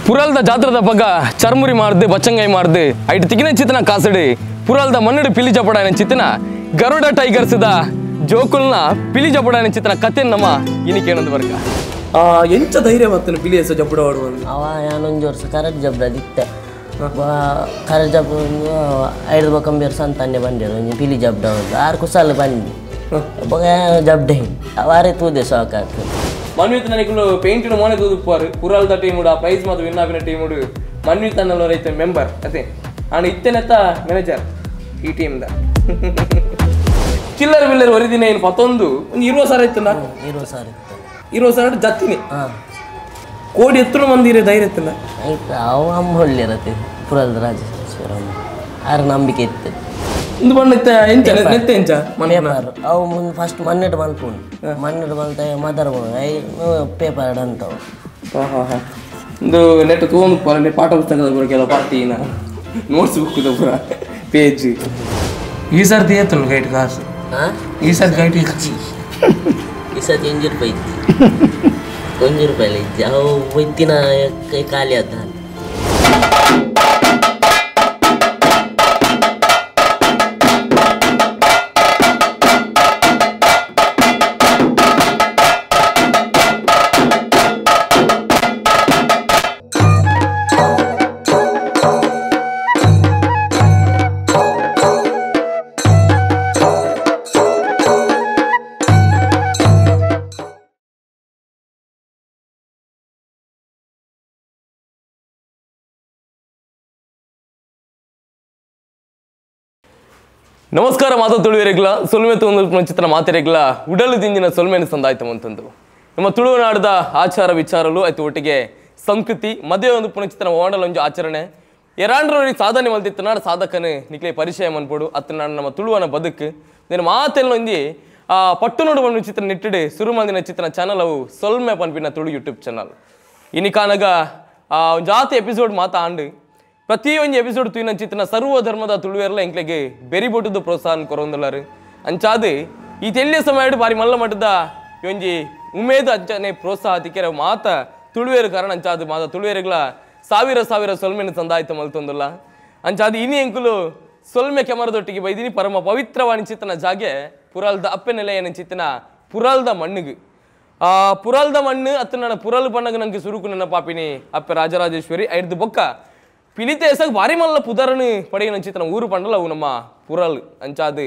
ಪುರಲ್ದ ಜಾತ್ರದ ಪಕ್ಕ ಚರ್ಮುರಿ ಮಾಡ್ದು ಬಚ್ಚಂಗಾಯಿ ಮಾಡ್ದು ಐಟ್ ತಿಕ್ಕಿನ ಚಿತ್ತನ ಕಾಸಡಿ ಪುರಲ್ದ ಮನ್ನಡು ಪಿಲಿ ಜಪಡಾಯನ ಚಿತ್ತನ ಗರುಡ ಟೈಗರ್ಸ್ದ ಜೋಕುಲ್ನ ಪಿಲಿ ಜಪಡಾಯನ ಚಿತ್ತನ ಕತೆ ನಮ್ಮ ಇನಿ ಕೇಳೋದು ಬರ್ಕ ಎಂಚ ಧೈರ್ಯ ಮತ್ತನು ಪಿಲಿ ಹೆಸ ಜಪಡ ಆಡುವಂದು ಅವ ಯಾನೊಂದು ವರ್ಷ ಕರೆಕ್ಟ್ ಜಬ್ಡದಿತ್ತೆ ಕರೆಕ್ಟ್ ಜಬ್ 5 ಬಕಂಬಿ ವರ್ಷ ಅಂತಾನೆ ಬಂದಿರು ಪಿಲಿ ಜಬ್ಡ ಆರು ಕುಸಾಲ ಬಂದು ಜಬ್ಡೆ ಅವಾರೇ ತೂದೆ ಸಾಕಾಗ್ತದೆ ಮನ್ವಿತ್ ನನಗೆ ಪೇಂಟಿನ ಮೋನೆ ತೂದುಪ್ಪಾರು ಪುರಲ್ದ ಟೀಮುಡು ಆ ಪ್ರೈಸ್ ಮತ್ತು ವಿನ್ ಆಪಿನ ಟೀಮುಡು ಮನ್ವಿತ್ ಅನ್ನೋ ರೈತ ಮೆಂಬರ್ ಅದೇ ನಾನು ಇತ್ತೇನೆತ್ತ ಮ್ಯಾನೇಜರ್ ಈ ಟೀಮ್ದ ಚಿಲ್ಲರ್ ಬಿಲ್ಲರ್ ವರಿದಿನ ಏನು 11 ಒಂದು 20 ಸಾವಿರ ಇತ್ತಲ್ಲ 20 ಸಾವಿರ ಇತ್ತು 20 ಸಾವಿರ ಜತ್ತಿನಿ ಕೋಡಿ ಎತ್ತುನ ಮಂದಿರ ಧೈರ್ಯ ಇತ್ತಲ್ಲ ಅವ ಅಮ್ಮ ಹೊಳ್ಳಿರತ್ತೆ ಪುರಲ್ದ ರಾಜೇಶ್ವರ ಆರು ನಂಬಿಕೆ ಇತ್ತು ಒಂದು ಬಣ್ಣ ಎಂಚ ನೆತ್ತ ಎಂಚ ಪೇಪರ್ ಅವು ಮುಂದೆ ಫಸ್ಟ್ ಮನ್ನೆಟ್ಟು ಬಂದ್ಕೊಂಡು ಮನ್ನೆಟ್ಟು ಬಂತ ಮದರ್ ಪೇಪರ್ ಅಂತವು ಒಂದು ನೆಟ್ ತೊಗೊಂಡು ಪರ ಪಾಠ ಪುಸ್ತಕದ ಪೂರ ಕೆಲವು ಪಾರ್ಟಿನ ನೋಟ್ಸ್ ಬುಕ್ದ ಪೂರ ಪೇಜ್ ಈ ಸರ್ತಿ ಏತಲ್ಲ ಗೈಟ್ ಕಾಸು ಈ ಸರ್ತಿ ಗೈಟ್ ಕಾಸು ಈ ಸರ್ತಿ 1 ರೂಪಾಯಿ ಇತ್ತು 1 ರೂಪಾಯಿ ಇತ್ತು ಅವು ಒತ್ತಿನ ಖಾಲಿ ಆದ ನಮಸ್ಕಾರ ಮಾತು ತುಳುವೆರೆಗ್ಲ ಸೊಲ್ಮೆ ಒಂದು ಚಿತ್ರ ಮಾತೆರೆಗ್ಲ ಉಡಲು ದಿಂಜಿನ ಸೊಲ್ಮೆನ ಸಂದಾಯ್ತವಂತಂದು ನಮ್ಮ ತುಳುನಾಡದ ಆಚಾರ ವಿಚಾರಲು ಆಯ್ತು ಒಟ್ಟಿಗೆ ಸಂಸ್ಕೃತಿ ಮದುವೆ ಒಂದು ಪುನಚಿತ್ರ ಓಂಡಲ ಒಂದು ಆಚರಣೆ ಎರಾಂಡ್ರವರಿಗೆ ಸಾಧನೆ ಮಲ್ತಿತ್ತು ನಾಡು ಸಾಧಕನು ನಿಕ್ಲೆ ಪರಿಚಯ ಮನ್ಪೋಡು ಅತ್ತ ನಾಡು ನಮ್ಮ ತುಳುವನ ಬದುಕು నేను ಮಾತೆಲ್ಲ ಒಂದಿ ಪಟ್ಟುನೋಡು ಒಂದು ಚಿತ್ರ ನಿಟ್ಟಿಡು ಸುರುಮಂದಿನ ಚಿತ್ರ ಚಾನಲ್ ಅವು ಸೊಲ್ಮೆ ಪನ್ಪಿನ ತುಳು ಯೂಟ್ಯೂಬ್ ಚಾನಲ್ ಇನಿ ಕಾನಗ ಜಾತಿ ಎಪಿಸೋಡ್ ಮಾತಾ ಆಂಡು ಪ್ರತಿಯೊಂದು ಎಪಿಸೋಡ್ ತೂಯಿನ ಚಿತ್ರನ ಸರ್ವ ಧರ್ಮದ ತುಳುವೆರ್ಲ ಎಂಕ್ಲೆಗೆ ಬೆರಿ ಬೊಟ್ಟದ ಪ್ರೋತ್ಸಾಹ ಕೊರೊಂದುಳ್ಳರು ಅಂಚಾದು ಈ ತೆಲ್ಯ ಸಮಯ ಬಾರಿ ಮಲ್ಲ ಮಟ್ಟದ ಒಂಜಿ ಉಮೇದು ಅಂಚನೆ ಪ್ರೋತ್ಸಾಹ ತಿಕ್ಕೆರ ಮಾತ ತುಳುವೇರು ಕಾರಣ ಅಂಚಾದು ಮಾತ ತುಳುವೇರುಗಳ ಸಾವಿರ ಸೊಲ್ಮೆನ ಸಂದಾಯಿತ ಮಲ್ತೊಂದುಲ್ಲ ಅಂಚಾದು ಇನಿ ಎಂಕುಲು ಸೊಲ್ಮೆ ಕೆಮರದೊಟ್ಟಿಗೆ ಬೈದಿನಿ ಪರಮ ಪವಿತ್ರವಾಣಿ ಚಿತ್ರನ ಜಾಗೆ ಪುರಲ್ದ ಅಪ್ಪೆ ನೆಲೆಯನ ಚಿತ್ರನ ಪುರಲ್ದ ಮಣ್ಣಿಗೆ ಪುರಲ್ದ ಮಣ್ಣು ಅತ್ತ ನನ್ನ ಪುರಲ್ ಬಣ್ಣಗೆ ನಂಗೆ ಸುರುಕು ನನ್ನ ಪಾಪಿನಿ ಅಪ್ಪೆ ರಾಜರಾಜೇಶ್ವರಿ ಐದು ಬೊಕ್ಕ ಪಿಲಿತೆ ಹೆಸರು ಭಾರಿ ಮಲ್ಲ ಪುದರನು ಪಡೆಯ ಚಿತ್ರ ಊರು ಪಂಡಲ ಅವು ನಮ್ಮ ಪುರಲ್ ಅಂಚಾದು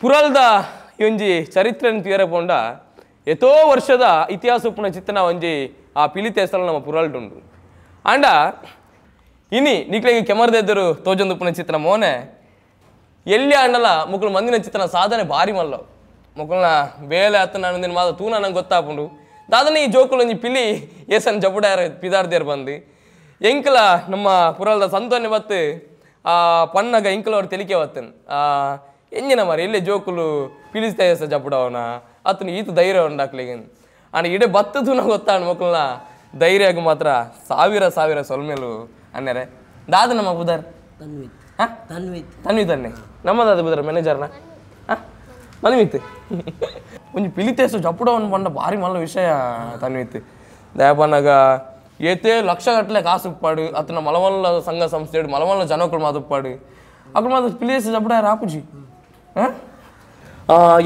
ಪುರಲ್ದ ಒಂಜಿ ಚರಿತ್ರೆಯನ್ನು ತೀರಪೊಂಡ ಎಷ್ಟೋ ವರ್ಷದ ಇತಿಹಾಸ ಉಪ್ಪುನ ಚಿತ್ರನ ಒಂಜಿ ಆ ಪಿಲಿತೆ ಹೆಸರು ನಮ್ಮ ಪುರಲ್ಡುಂಡು ಆಂಡ ಇನಿ ನಿಕ್ಲೆಗೆ ಕೆಮರ್ದೆದ್ದರು ತೋಜೊಂದು ಉಪ್ಪುನ ಚಿತ್ರ ಮೋನೆ ಎಲ್ಲಿ ಆಂಡಲ ಮುಕ್ಕಳು ಮಂದಿನ ಚಿತ್ರನ ಸಾಧನೆ ಭಾರಿ ಮಲ್ಲ ಮುಕ್ಕಳನ್ನ ಬೇಲೆ ಹತ್ತ ನಾನು ಮಾದ ತೂನ ನಂಗೆ ಗೊತ್ತಾಪುಂಡು ದಾದನ ಈ ಜೋಕುಲು ಒಂಜಿ ಪಿಲಿ ಏಸನ್ ಜಪುಡಾರ ಪಿದಾರ್ದೇರು ಬಂದು ಎಂಕಲ ನಮ್ಮ ಪುರಲ್ದ ಸಂತೋನೆ ಬತ್ತು ಪನ್ನಗ ಎಂಕಲ ಅವ್ರು ತೆಲಿಕೆ ಬತ್ತನ್ ಎಂಜಿನ ಮಾರಿ ಎಲ್ಲೇ ಜೋಕುಲು ಪಿಲಿಸ್ತಾ ಹೆಸ ಜಪುಡವನ ಅತನು ಈತ ಧೈರ್ಯ ಉಂಡಾಕ್ಲಿಗೆ ಆನ ಇಡೆ ಬತ್ತದು ನಾವು ಗೊತ್ತಾಣ ಮಕ್ಕಳನ್ನ ಧೈರ್ಯಗ ಮಾತ್ರ ಸಾವಿರ ಸೊಲ್ಮೇಲು ಅನ್ನರೆ ದಾದ ನಮ್ಮ ಬುಧರ್ ತನ್ವಿ ತನ್ನೆ ನಮ್ಮದಾದ ಬುಧರ್ ಮ್ಯಾನೇಜರ್ನ ಮನ್ವಿತ್ ಒಂಜಿ ಪಿಲಿತೇಸು ಜಪುಡವನ್ ಬಂಡ ಭಾರಿ ಮಲ್ಲ ವಿಷಯ ತನ್ವಿತ್ ದಯಪನ್ನಗ ಏತೇ ಲಕ್ಷ ಗಟ್ಟಲೆ ಕಾಸು ಉಪ್ಪಾಡು ಅತನ ಮಲಮಲ್ಲ ಸಂಘ ಸಂಸ್ಥೆ ಮಲಮಲ್ಲ ಜನಗಳು ಮಾತುಪ್ಪಾಡು ಅక్కడ ಮಾತು ಪಿಲಿಯಸ್ ಜಪಡ ರಾಪುಜಿ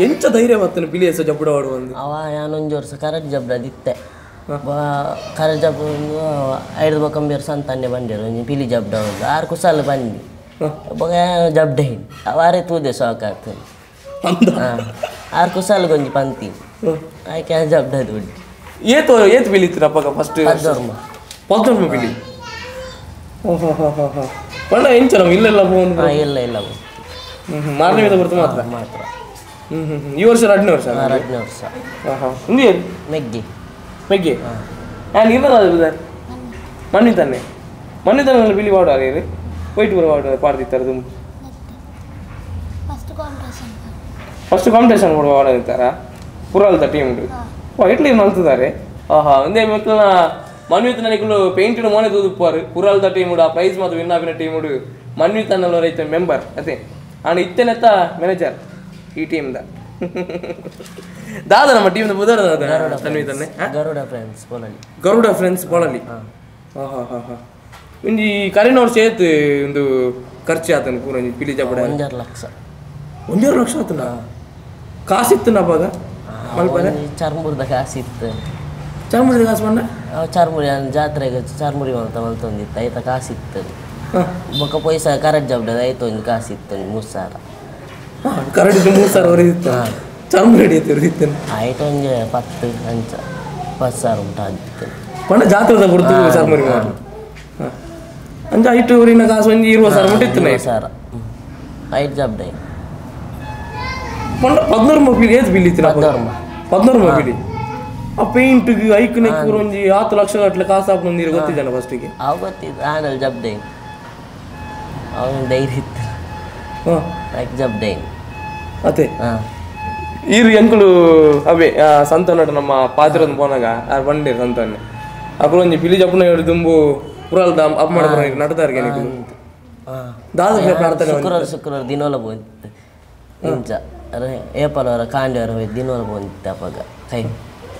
ಎಂಚ ಧೈರ್ಯ ಮತ್ತನು ಪಿಲಿ ಹೆಸ ಜಪಡ ಆಡುವಂದು ಅವ ಯಾನೊಂದು ವರ್ಷ ಕರೆಕ್ಟ್ ಜಬ್ಡದಿತ್ತೆ ಕರೆಕ್ಟ್ ಜಬ್ 5 ಬಕಂಬಿ ವರ್ಷ ಅಂತಾನೆ ಬಂದಿರು ಪಿಲಿ ಜಬ್ಡ ಆರು ಕುಸಾಲ ಬಂದು ಜಬ್ಡೆ ಅವಾರೇ ತೂದೆ ಸಾಕಾಗ್ತದೆ ಆರು ಕುಸಾಲ ಗೊಂಜಿ ಪಂತಿ ಆಯ್ಕೆ ಜಬ್ಡ ದುಡ್ಡು ಏತು ಪಿಲಿತ್ತಿರಪ್ಪ ಫಸ್ಟ್ ಪದ್ಧರ್ಮ ಪಿಲಿ ಪಂಡ ಎಂಚ ನಾವು ಇಲ್ಲೆಲ್ಲ ಇಲ್ಲ ಮಾರನೇ ವಿಧ ಬರ್ತು ಮಾತ್ರ ಈ ವರ್ಷ 2ನೇ ವರ್ಷ ಹಿಂದಿ ಮೆಗ್ಗೆ ನಾನು ಇರೋದಾದ್ರೆ ಮಣ್ಣಿ ತಾನೆ ಪಿಲಿ ಪಾಡು ವೈಟ್ ಪೂರ ಪಾಡ್ದಿತ್ತಾರೆ ತುಂಬ ಫಸ್ಟ್ ಕಾಂಪಿಟೇಷನ್ ಕೂಡ ಪಾಡಿರ್ತಾರಾ ಪುರಲ್ದ ಟೀಮ್ ಎಟ್ಲಿ ಮಲ್ತಿದ್ದಾರೆ ಒಂದೇ ಮಕ್ಕಳನ್ನ ಮನ್ವಿತ್ ನನಗೆ ಪೇಂಟಿನ ಮೋನೆ ತೂದುಪ್ಪಾರು ಪುರಲ್ದ ಟೀಮುಡು ಆ ಪ್ರೈಸ್ ಮತ್ತು ವಿನ್ ಆಪಿನ ಟೀಮುಡು ಮನ್ವಿತ್ ಅನ್ನೋ ರೈತ ಮೆಂಬರ್ ಅದೇ ನಾನು ಇತ್ತೇನೆತ್ತ ಮ್ಯಾನೇಜರ್ ಈ ಟೀಮ್ದ ದಾದ ನಮ್ಮ ಟೀಮ್ ಬುಧವಾರ ದಾದ ತನ್ವಿ ತನ್ನೆ ಗರುಡ ಫ್ರೆಂಡ್ಸ್ ಪೊಲಲಿ ಗರುಡ ಫ್ರೆಂಡ್ಸ್ ಪೊಲಲಿ ಹಾ ಹಾ ಹಾ ಹಾ ಒಂಜಿ ಕರಿನವ್ರು ಸೇತ್ ಒಂದು ಖರ್ಚು ಆತನ ಪೂರ ಪಿಲಿ ಜಪಡ 1.5 ಲಕ್ಷ 1.5 ಲಕ್ಷ ಆತನ ಕಾಸಿತ್ತು ನಬ್ಬಾಗ ಮಲ್ಪನೆ ಚರ್ಮುರ್ದ ಕಾಸಿತ್ತು ಚರ್ಮುರ್ದ ಕಾಸು ಬಂದ ಚರ್ಮುರಿ ಜಾತ್ರೆಗೆ ಚರ್ಮುರಿ ಮಲ್ತೊಂದಿತ್ತು ಐತ ಕಾಸಿತ್ತು ಬೊಕ್ಕ ಪೈಸಾ ಕರೆಕ್ಟ್ ಜಬ್ಡದ ಐತ ಒಂದು ಕಾಸಿತ್ತು 3,000 ಕರೆಕ್ಟ್ 3,000 ಹೊರದಿತ್ತು ಚರ್ಮುರಿ ಹಿಡಿಯುತ್ತೆ ಹೊರದಿತ್ತು ಆಯ್ತು ಒಂದು 10 ಅಂಚ 10,000 ಉಂಟಾಗಿತ್ತು ಪಂಡ ಜಾತ್ರೆದ ಕೊಡ್ತು ಚರ್ಮುರಿ ಮಾಡಿ ಅಂಚ ಐಟು ಊರಿನ ಕಾಸು ಒಂದು 20,000 ಮುಟ್ಟಿತ್ತು 20,000 ಐಟ್ ಜಬ್ಡೆ ಪಂಡ 14 ಬಿಲ್ ಏತ್ ಬಿಲ್ ಇತ್ತು 14 ಬಿಲ್ ಆ ಪೇಂಟ್ಗೆ ಐಕ್ನೆ ಕೂರ ಒಂಜಿ 10 ಲಕ್ಷ ಗಟ್ಟಲೆ ಕಾಸು ಹಾಕೊಂಡು ನೀರು ಗೊತ್ತಿದ್ದಾನೆ ಫಸ್ಟಿಗೆ ಅವು ಗೊತ್ತಿದ್ದು ಆಮೇಲೆ ಜಬ್ಡೆ ಅವನು ಧೈರ್ಯ ಇತ್ತು ಐಕ್ ಜಬ್ಡೆ ಅದೇ ಹಾಂ ಈರು ಎಂಕುಲು ಅವೇ ಸಂತನಟ ನಮ್ಮ ಪಾತ್ರದ ಪೋನಾಗ ಬಂಡೆ ಸಂತನೆ ಅಕ್ಕಳು ಒಂಜಿ ಪಿಲಿ ಜಪ್ಪನ ಹೇಳಿ ತುಂಬು ಪುರಲ್ದ ಅಪ್ ಮಾಡ್ಬರ ನಟದಾರ್ಗೆ ದಾದ ಪ್ರಾರ್ಥನೆ ಶುಕ್ರವಾರ ದಿನೋಲ ಬಂದಿತ್ತು ಇಂಚ ಏಪಲ್ ಅವರ ಕಾಂಡಿ ಅವರ ದಿನೋಲ ಬಂದಿತ್ತು ಅಪ್ಪಾಗ ಕೈ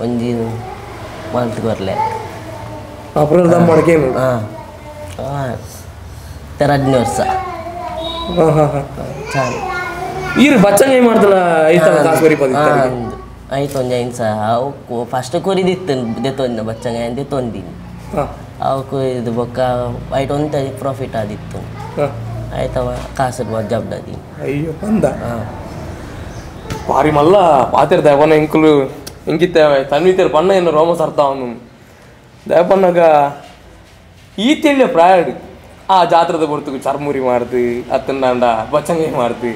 ಒಂಜಿ ಮಂತ್ ಬರ್ಲೆ ಪುರಲ್ದ ಅಪ್ ಮಾಡಕ್ಕೆ ಹಾಂ 2 ವರ್ಷ ಚಾಲು ಈರು ಬಚ್ಚಂಗೆ ಮಾಡ್ತಲ್ಲ ಐತಲ್ಲ ಕಾಸು ಬರಿ ಬಂದಿತ್ತು ಆಯ್ತು ಒಂದು 5,000 ಅವು ಫಸ್ಟ್ ಕೊರಿದಿತ್ತು ದೆತ್ತೊಂದ ಬಚ್ಚಂಗೆ ಅಂತ ತೊಂದಿನಿ ಅವಕ್ಕೂ ಇದು ಬೊಕ್ಕ ಐಟ್ ಒಂದು ಪ್ರಾಫಿಟ್ ಆದಿತ್ತು ಆಯ್ತವ ಕಾಸು ಜಬ್ಡದಿ ಅಯ್ಯೋ ಅಂದ ಪಾರಿ ಮಲ್ಲ ಪಾತಿರ ದೇವನ ಎಂಕುಲು ಎಂಕಿತ್ತ ತನ್ವಿತರ ಪಣ್ಣ ಏನು ರೋಮಸ್ ಅರ್ಥ ಅವನು ದೇವಪನ್ನಾಗ ಈ ತಿಳ್ಳೆ ಪ್ರಾಯಡ್ ಆ ಜಾತ್ರದ ಬರ್ತುಕು ಚರ್ಮುರಿ ಮಾಡ್ದು ಅತ್ತಂಡ ಬಚ್ಚಂಗೈ ಮಾಡ್ದು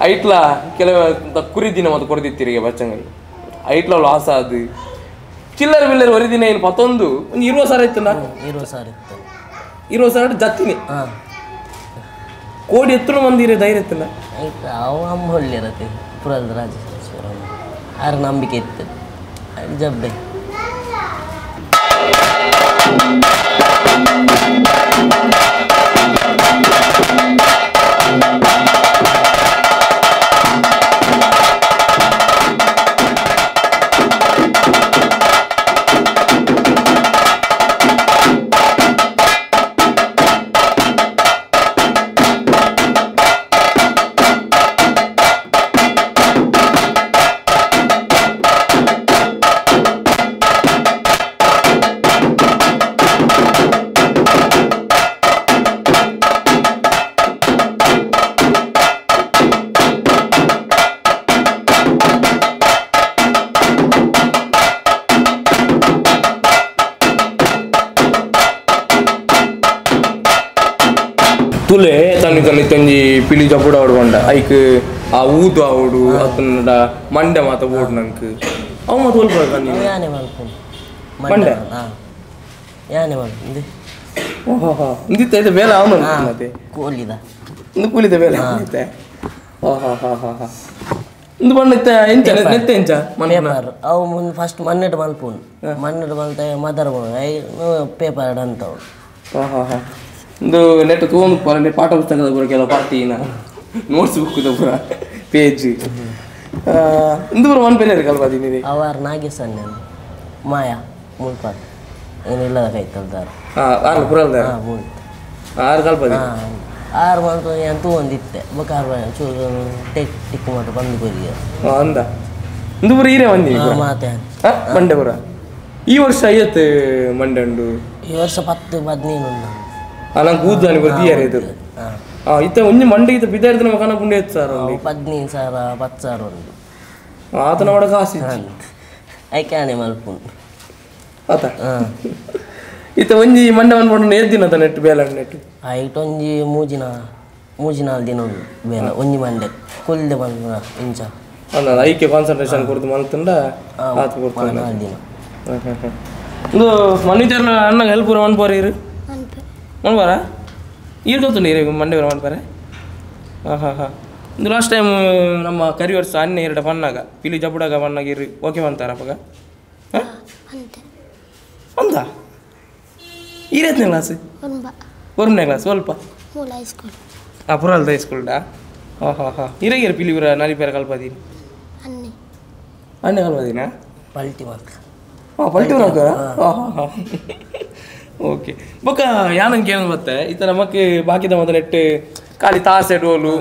ಐಟ್ಲ ಕೆಲವು ಕುರಿ ದಿನ ಮತ್ತು ಕೊಡ್ದಿತ್ತಿರಿಗೆ ಬಚ್ಚಂಗೈ ಐಟ್ಲ ಲಾಸ್ ಆದು ಚಿಲ್ಲರ್ ಬಿಲ್ಲರ್ ಹೊರದಿನ ಏನು 11 ಒಂದು 20,000 ಇತ್ತು 20,000 ಇತ್ತು 20,000 ಜತ್ತಿನಿ ಹಾಂ ಕೋಡಿ ಎತ್ತಲು ಮಂದಿರ ಧೈರ್ಯ ಇತ್ತಲ್ಲ ಆಯ್ತು ಅವು ಅಮ್ಮ ಹೊಳ್ಳಿರತ್ತೆ ಪುರದ ರಾಜೇಶ್ವರ ಆರು ನಂಬಿಕೆ ಇತ್ತು ಜಬ್ಡೆ ತುಲೆ ತನ್ನಿ ತನ್ನಿ ತಂಜಿ ಪಿಲಿ ಜಪ್ಪುಡು ಆಡ್ಕೊಂಡ ಐಕ್ ಆ ಊದು ಆವಡು ಅತನ ಮಂಡೆ ಮಾತ ಓಡ್ ನಂಕ್ ಅವ ಮಾತ ಒಲ್ಪ ಯಾನೆ ಮಲ್ಪುಂಡು ಮಂಡೆ ಹಾಂ ಯಾನೆ ಮಲ್ಪುಂಡು ಓಹೋ ಇಂದಿತ್ತ ಇದು ಬೇಲೆ ಅವನು ಮತ್ತೆ ಕೋಲಿದ ಇಂದು ಕೂಲಿದ ಬೇಲೆ ಮತ್ತೆ ಓಹೋ ಹಾ ಹಾ ಹಾ ಇಂದು ಬಣ್ಣ ಎಂಚ ನೆತ್ತ ಎಂಚ ಪೇಪರ್ ಅವು ಮುಂದೆ ಫಸ್ಟ್ ಮನ್ನೆಡು ಮಲ್ಪುಂಡು ಮನ್ನೆಡು ಮಲ್ತ ಮದರ್ ಪೇಪರ್ ಅಂತವು ಹಾ ಹಾ ಹಾ ಇಂದು ನೆಟ್ ತಗೊಂಡು ಪರ ಪಾಠ ಪುಸ್ತಕದ ಪೂರ ಕೆಲವು ಪಾರ್ಟಿನ ನೋಟ್ಸ್ ಬುಕ್ದ ಪೂರ ಪೇಜ್ ಇಂದು ಪೂರ ಒನ್ ಪೇಜ್ ಕಲ್ಪಾದೀನಿ ಅವರ ನಾಗೇಶನ್ನೆ ಮಾಯಾ ಮುಲ್ಪಾತ್ ಏನಿಲ್ಲದ ಕೈತಲ್ದಾರ ಆರು ಪುರಲ್ದಾರ ಹಾಂ ಮುಲ್ತು ಆರು ಕಲ್ಪಾದಿ ಹಾಂ 6 ಮಂತ್ ಎಂತೂ ಒಂದಿತ್ತೆ ಬೊಕ್ಕ ಚೂರು ಟಿಕ್ ಮಾಡಿ ಬಂದು ಕೊರಿಯ ಅಂದ ಇಂದು ಪೂರ ಈರೇ ಬಂದಿ ಮಾತೆ ಮಂಡೆ ಪೂರ ಈ ವರ್ಷ ಐಯತ್ತು ಮಂಡೆ ಉಂಡು ಈ ವರ್ಷ 10-15 ಉಂಟು ನಂಗೆ ಕೂದಾನಿ ಬರ್ತೀಯಾರ ಇದು ಇತ್ತ ಒಂಜಿ ಮಂಡೆ ಇತ್ತ ಬಿದ್ದಾಡ್ದು ನಮ್ಮ ಕಣ ಪುಂಡೆ ಇತ್ತು ಸರ್ 15,000 10,000 ಉಂಟು ಆತನ ಒಡ ಕಾಸು ಐಕ್ಯಾನೆ ಮಲ್ಪುಂಡು ಆತ ಇತ್ತ ಒಂಜಿ ಮಂಡೆ ಬಂದ್ಬಿಟ್ಟು ಏದಿನ ಅದ ನೆಟ್ಟು ಬೇಲ ನೆಟ್ಟು ಐಟ್ ಒಂಜಿ ಮೂಜಿನಾಲ್ ದಿನ ಉಂಟು ಬೇಲ ಒಂಜಿ ಮಂಡೆ ಕುಲ್ದೆ ಬಂದ ಇಂಚ ಅಲ್ಲ ಐಕ್ಯ ಕಾನ್ಸಂಟ್ರೇಷನ್ ಕೊಡ್ದು ಮಲ್ತಂಡ ಆತ ಕೊಡ್ತಾನೆ 4 ದಿನ ಇದು ಮನ್ನಿಚರ್ನ ಅಣ್ಣಗೆ ಹೆಲ್ಪ್ ಪೂರ ಮನ್ಪಾರ ಇರು ಮನ್ಪಾರ ಈರು ಗೊತ್ತು ನೀರು ಮಂಡೆ ಪೂರ ಮನ್ಪಾರೆ ಹಾಂ ಹಾಂ ಹಾಂ ಇದು ಲಾಸ್ಟ್ ಟೈಮ್ ನಮ್ಮ ಕರಿವರ್ಸ ಅನ್ನ 2 ಪನ್ನಾಗ ಪಿಲಿ ಜಬುಡಾಗ ಪನ್ನಾಗ ಇರು ಓಕೆ ಬಂತಾರಪ್ಪಗ ಹಾಂ ಅಂದ ಈರೇತ್ನೇ ಕ್ಲಾಸ್ 1ನೇ ಕ್ಲಾಸ್ ಸ್ವಲ್ಪ ಹಾಂ ಪುರಲ್ದ ಹೈಸ್ಕೂಲ್ಡಾ ಹಾಂ ಹಾಂ ಹಾಂ ಇರಗಿರ ಪಿಲಿ ಪೂರ ನಾಲಿ ಪೇರ ಕಲ್ಪದೀನಿ अन्य कलवदिना पलटी मात्र पलटी मात्र ओके बೊಕ ಯಾನಂಗೆ ಏನು ಮತ್ತೆ ಇತ ನಮಗೆ ಬಾಕಿದ ಮೊದಲ ನೆಟ್ಟು ಖಾಲಿ ತಾಸೆ ಡೋಲು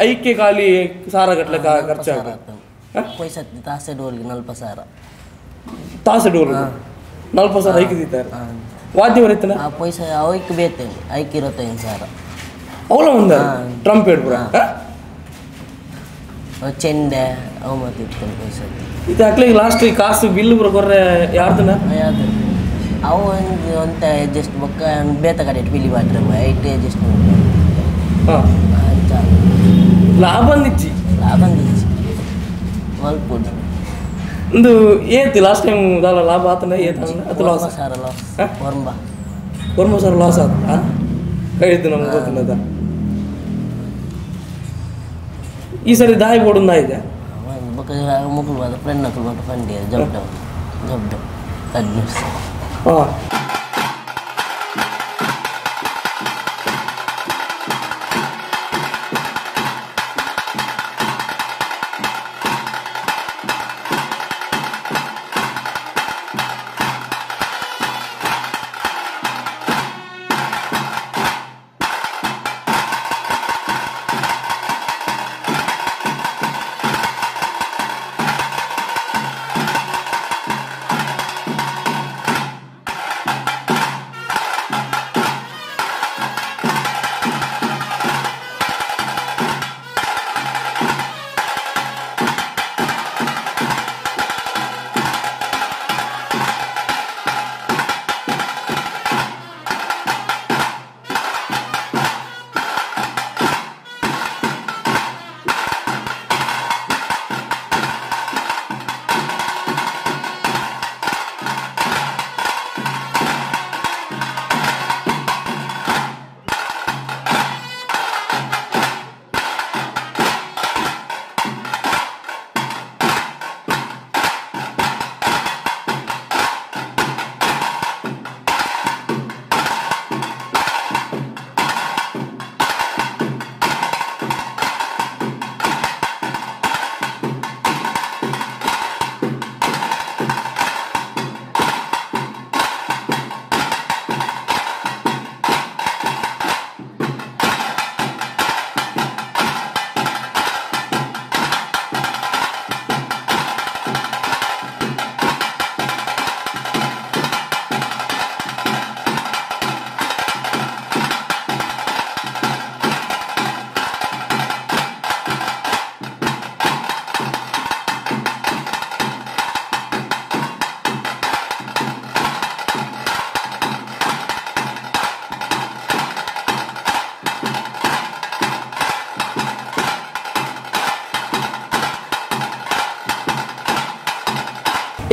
ಐಕೆ ಖಾಲಿ ಸಾರ ಗಟ್ಟಲೆ ಖರ್ಚಾಗುತ್ತೆ पैसा तासे डोल 40,000 तासे डोल 40,000 ಐಕೆ ದಿತ್ತಾರೆ ವಾದ್ಯ ಬರುತ್ತಲ್ಲ ಆ पैसा ಅವಕ್ಕೆ ಬೇತೆ ಐಕೆ 25,000 ಅವಳ ಒಂದ ಟ್ರಂಪೆಟ್ ಪುರ ಚೆಂಡೆ ಅವ ಮತ್ತೆ पैसा ಇದು ಅಕ್ಲೆ ಲಾಸ್ಟ್ ಕಾಸು ಬಿಲ್ ಪುರ ಕೊರ್ರೆ ಯಾರ್ದನ ಯಾರ್ದು ಅವ ಒಂದು ಅಡ್ಜಸ್ಟ್ ಬೊಕ್ಕ ಬೇತ ಕಡೆ ಬಿಲಿ ಬಾಟ್ರೆ ಐಟ್ ಅಡ್ಜಸ್ಟ್ ಹಾ ಲಾಭ ಅಂದಿಚ್ಚಿ ಮಲ್ಪುಡ್ ಒಂದು ಏತಿ ಲಾಸ್ಟ್ ಟೈಮ್ ದಾಲ ಲಾಭ ಆತನ ಏತ ಅದು ಲಾಸ್ ಸಾರ ಲಾಸ್ ವರ್ಮ ಸರ್ ಲಾಸ್ ಆತ ಕೈದು ನಮ್ಗೆ ಗೊತ್ತಿಲ್ಲದ ಈ ಸರಿ ದಾಯಿ ಬೋರ್ಡ್ ಇದೆ ಮುಗ್ಲು ಬಾದ ಫ್ರೆಂಡ್ ನಕಲು ಬಾದ ಫಂಡಿ ಜಬ್ಡ ಅಡ್ಮಿಸ್ ಹಾಂ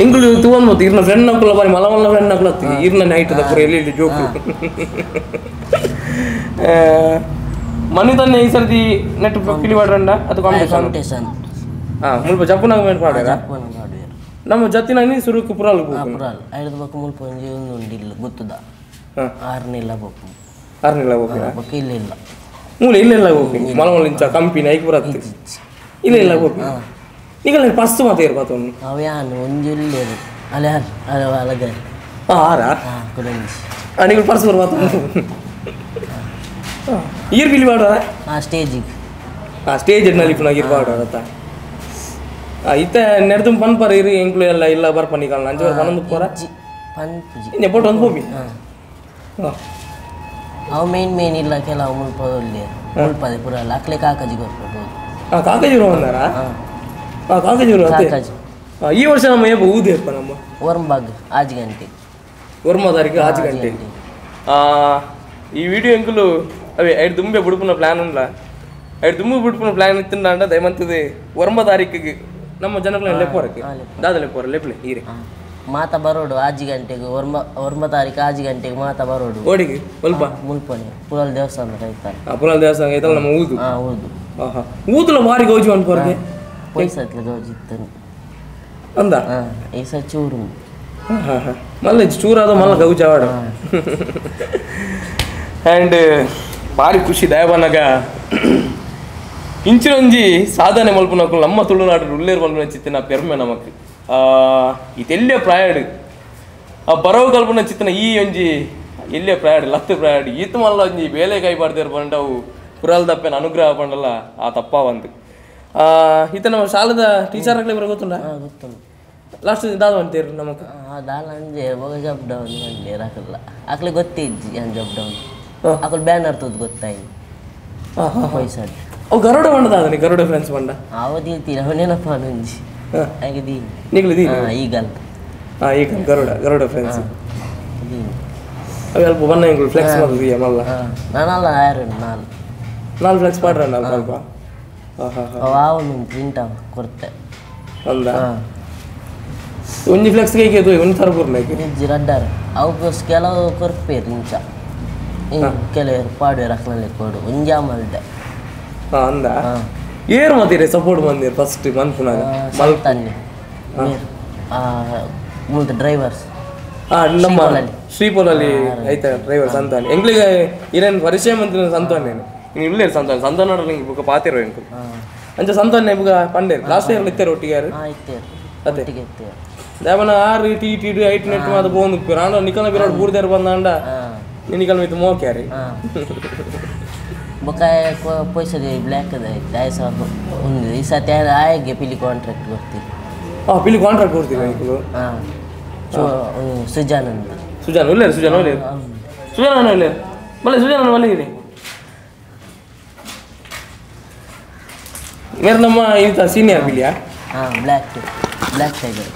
ಎಂಗುಳು ತುವನ್ ಮತ್ತೆ ಇರ್ನ ಫ್ರೆಂಡ್ ನಕುಲ ಬಾರಿ ಮಲಮಲ್ಲ ಫ್ರೆಂಡ್ ನಕುಲತ್ತಿ ಇರ್ನ ನೈಟ್ ದ ಪುರ ಎಲ್ಲಿ ಜೋಕು ಮನಿ ತನ್ನೆ ಈ ಸರ್ತಿ ನೆಟ್ ಪಿಲಿ ಮಾಡ್ರಂಡ ಅದು ಕಾಂಪಿಟೇಷನ್ ಮುಲ್ಪ ಜಪ್ಪುನಾಗ ಮೇಟ್ ಮಾಡ್ಯಾರ ನಮ್ಮ ಜತ್ತಿನ ನೀ ಸುರುಕು ಪುರಾಲ್ ಪುರಾಲ್ ಐದು ಬಕ್ಕ ಮುಲ್ಪ ಒಂಜಿ ಒಂದು ಇಲ್ಲ ಗೊತ್ತದ ಆರ್ನಿಲ್ಲ ಬಕ್ಕು ಬಕ್ಕ ಇಲ್ಲ ಮೂಲ ಇಲ್ಲ ಹೋಗಿ ಮಲಮಲ್ಲ ಇಂಚ ಕಂಪಿನ ಐಕ್ ಬರತ್ತೆ ಇಲ್ಲ ಹೋಗಿ ಈಗ ಫಸ್ಟ್ ಮಾತೇ ಇರ್ಬಾತು ಅವ್ಯಾನು ಒಂಜಿಲ್ಲ ಅಲೆ ಅಲೆ ಅಲಗ ಆರಾ ಕುಡಂಜಿ ನೀವು ಫಸ್ಟ್ ಬರ್ಬಾತು ಈರ್ ಬಿಲಿ ಮಾಡೋರ ಸ್ಟೇಜಿಗೆ ಸ್ಟೇಜ್ನಲ್ಲಿ ಪುನಃ ಇರ್ಬಾರ್ದ ಇತ್ತ ನೆಡ್ದು ಪನ್ಪರ ಇರಿ ಎಂಕ್ಲು ಎಲ್ಲ ಇಲ್ಲ ಬರ್ಪನಿ ಕಾಲ ಅಂಜು ಪನ್ನೊಂದು ಪೋರ ನೆಪೋಟ್ ಒಂದು ಹೋಗಿ ಅವು ಮೇನ್ ಇಲ್ಲ ಕೆಲವು ಮುಲ್ಪದಲ್ಲಿ ಮುಲ್ಪದೆ ಪುರ ಅಲ್ಲ ಅಕ್ಲೆ ಕಾಕಾಜಿ ಕೊಡ್ಬೋದು ಕಾಕಾಜಿ ಬಂದಾರ ಕಾಕಾಜಿ ಈ ವರ್ಷ ನಮ್ಮ ಏಪ ಊದೇಪ್ಪ ನಮ್ಮ ವರ್ಮಬಾಗ್ 6 ಗಂಟೆ ವರ್ಮ ತಾರೀಕು 6 ಗಂಟೆ ಈ ವಿಡಿಯೋ ಎಂಕುಲು ಅವೇ ಐದು ದುಂಬೆ ಬಿಡುಪುನ ಪ್ಲಾನ್ ಉಂಡ ಐದು ದುಂಬೆ ಬಿಡುಪುನ ಪ್ಲಾನ್ ಇತ್ತಿಂದ ಅಂಡ ದಯಮಂತದೆ ವರ್ಮ ತಾರೀಕಿಗೆ ನಮ್ಮ ಜನಗಳ ಲೆಪ್ಪೋರಕ್ಕೆ ದಾದ ಲೆಪ್ಪೋರ ಲೆಪ್ಪಲೆ ಈರೆ ಮಾತ ಬರೋಡು 6 ಗಂಟೆಗೆ ವರ್ಮ ತಾರೀಕು 6 ಗಂಟೆಗೆ ಮಾತ ಬರೋಡು ಓಡಿಗೆ ಸ್ವಲ್ಪ ಮುಲ್ಪನೆ ಪುರಲ್ ದೇವಸ್ಥಾನ ಕೈತಾರೆ ಪುರಲ್ ದೇವಸ್ಥಾನ ಐತಲ್ಲ ನಮ್ಮ ಊದು ಊದು ಊದುಲ ಭಾರಿ ಗೌಜಿ ಅನ್ಕೋರ್ಗೆ ಪೈಸತ್ಲ ಗೌಜಿ ಇತ್ತು ಅಂದ ಈ ಸ ಚೂರು ಮಲ್ಲ ಚೂರಾದ ಮಲ್ಲ ಗೌಜಿ ಆವಾಡ ಆ್ಯಂಡ್ ಭಾರಿ ಖುಷಿ ದಯಬನಗ ಇಂಚಿನೊಂಜಿ ಸಾಧನೆ ಮಲ್ಪುನಕು ನಮ್ಮ ತುಳುನಾಡು ಉಳ್ಳೇರು ಮಲ್ಪುನ ಚಿತ್ತಿನ ಪೆರ್ಮೆ ನಮಕ್ ಇದೆಲ್ಲೇ ಪ್ರಾಯಡ್ ಬರವು ಕಲ್ಪನ ಚಿತ್ತನ ಈ ಒಂಜಿ ಎಲ್ಲೇ ಪ್ರಾಯಡ್ ಲತ್ತು ಪ್ರಾಯಡ್ ಈತ ಮಲ್ಲ ಒಂಜಿ ಬೇಲೆ ಕೈ ಬಾರ್ದಿರ್ ಬಂಡವು ಪುರಾಲ್ ದಪ್ಪೇನ ಅನುಗ್ರಹ ಬಂಡಲ್ಲ ಆ ತಪ್ಪ ಒಂದು ಈತ ನಮ್ಮ ಶಾಲದ ಟೀಚರ್ ಆಗ್ಲಿ ಬರೋ ಗೊತ್ತುಂಡ ಗೊತ್ತುಂಟು ಲಾಸ್ಟ್ ದಾದ ಅಂತೀರಿ ನಮಗೆ ದಾಲ್ ಅಂಜೆ ಹೋಗ ಜಾಬ್ ಡೌನ್ ಮಂಡಿ ರಾಕಲ್ಲ ಆಕಲಿ ಗೊತ್ತಿಜ್ಜಿ ಏನು ಜಾಬ್ ಡೌನ್ ಆಕಲ್ ಬ್ಯಾನರ್ ತೋದು ಗೊತ್ತಾಯ್ತು ಪೈಸಾ ಅವು ಗರುಡ ಬಂಡದ ಗರುಡ ಫ್ರೆಂಡ್ಸ್ ಬಂಡ ಅವಧಿ ಇರ್ತೀರ ಅವನೇನಪ್ಪ ನಂಜಿ ಹಾಗೆ ದೀನಿ ನಿಗ್ಲದಿ ಈಗಲ್ಲ ಈಗ ಗರುಡ ಫ್ರೆಂಡ್ಸ್ ಅವು ಅಲ್ಪ ಬಣ್ಣ ಹಿಂಗೆ ಫ್ಲೆಕ್ಸ್ ಮಾಡಿದೀಯ ಮಲ್ಲ ನಾನಲ್ಲ ಯಾರು ನಾಲ್ಕು ಫ್ಲೆಕ್ಸ್ ಮಾಡ್ರ ನಾನು ಸ್ವಲ್ಪ ಅವನು ಪ್ರಿಂಟ್ ಕೊಡ್ತೆ ಅಂದ ಒಂಜಿ ಫ್ಲೆಕ್ಸ್ ಹೇಗೆ ಅದು ಒಂದು ಥರ ಬರ್ಲಿಕ್ಕೆ ನಿಜ್ಜಿ ರಡ್ಡಾರ ಅವಕ್ಕೆ ಕೆಲವು ಕೊರ್ಪೇರು ಇಂಚ ಕೆಲವರು ಪಾಡು ರಕ್ನಲ್ಲಿ ಕೊಡು ಒಂಜಾ ಮಲ್ದೆ ಅಂದ ಏರು ಮಾತೀರಿ ಸಪೋರ್ಟ್ ಬಂದಿರಿ ಫಸ್ಟ್ ಮನ್ಪುನಾಗ ಮಲ್ತಾನೆ ಮುಂದೆ ಡ್ರೈವರ್ಸ್ ನಮ್ಮ ಶ್ರೀಪೋಲಲ್ಲಿ ಆಯ್ತಾ ಡ್ರೈವರ್ಸ್ ಅಂತಾನೆ ಎಂಗ್ಲಿಗೆ ಇರೇನು ಪರಿಚಯ ಮಂತ್ರಿ ಸಂತಾನೆ ನೀನು ಇಲ್ಲೇ ಸಂತಾನೆ ಸಂತಾನ ನೋಡ್ರಿ ನಿಂಗೆ ಬುಕ್ಕ ಪಾತಿರೋ ಎಂಕು ಅಂಚ ಸಂತಾನೆ ಬುಕ್ಕ ಪಂಡೇರು ಲಾಸ್ಟ್ ಇಯರ್ ಇತ್ತೇರು ಒಟ್ಟಿಗೆ ಯಾರು ಅದೇ ದೇವನ ಆರು ಟಿ ಟಿ ಐಟ್ ನೆಟ್ ಮಾತು ಬೋಂದು ರಾಂಡ ನಿಕಲ ಬಿರಾಡ್ ಬೂರ್ದೇರು ಬಂದಾಂಡ ನಿಕಲ್ ಮಿತ್ತು ಮೋಕ್ಯಾರಿ ಬೊಕಾಯ ಪೈಸೆ ಬ್ಲ್ಯಾಕ್ ಅದ 5,000 ಒಂದು ಈ ಸತಿ ಆಯ್ಗೆ ಪಿಲಿ ಕಾಂಟ್ರಾಕ್ಟ್ ಕೊಡ್ತೀವಿ ಪಿಲಿ ಕಾಂಟ್ರಾಕ್ಟ್ ಕೊಡ್ತೀವಿ ನಿಕಲು ಸುಜಾನಂದ್ ಸುಜಾನ್ ಒಳ್ಳೆಯರು ಸುಜಾನ್ ಒಳ್ಳೆಯರು ಸುಜಾನ ಒಳ್ಳೆಯರು ಮಳೆ ಸುಜಾನ ಒಳ್ಳೆಯಿರಿ ಮೇರೆ ನಮ್ಮ ಇಂಥ ಸೀನಿಯರ್ ಬಿಲಿಯಾ ಬ್ಲ್ಯಾಕ್ ಟೈಗರ್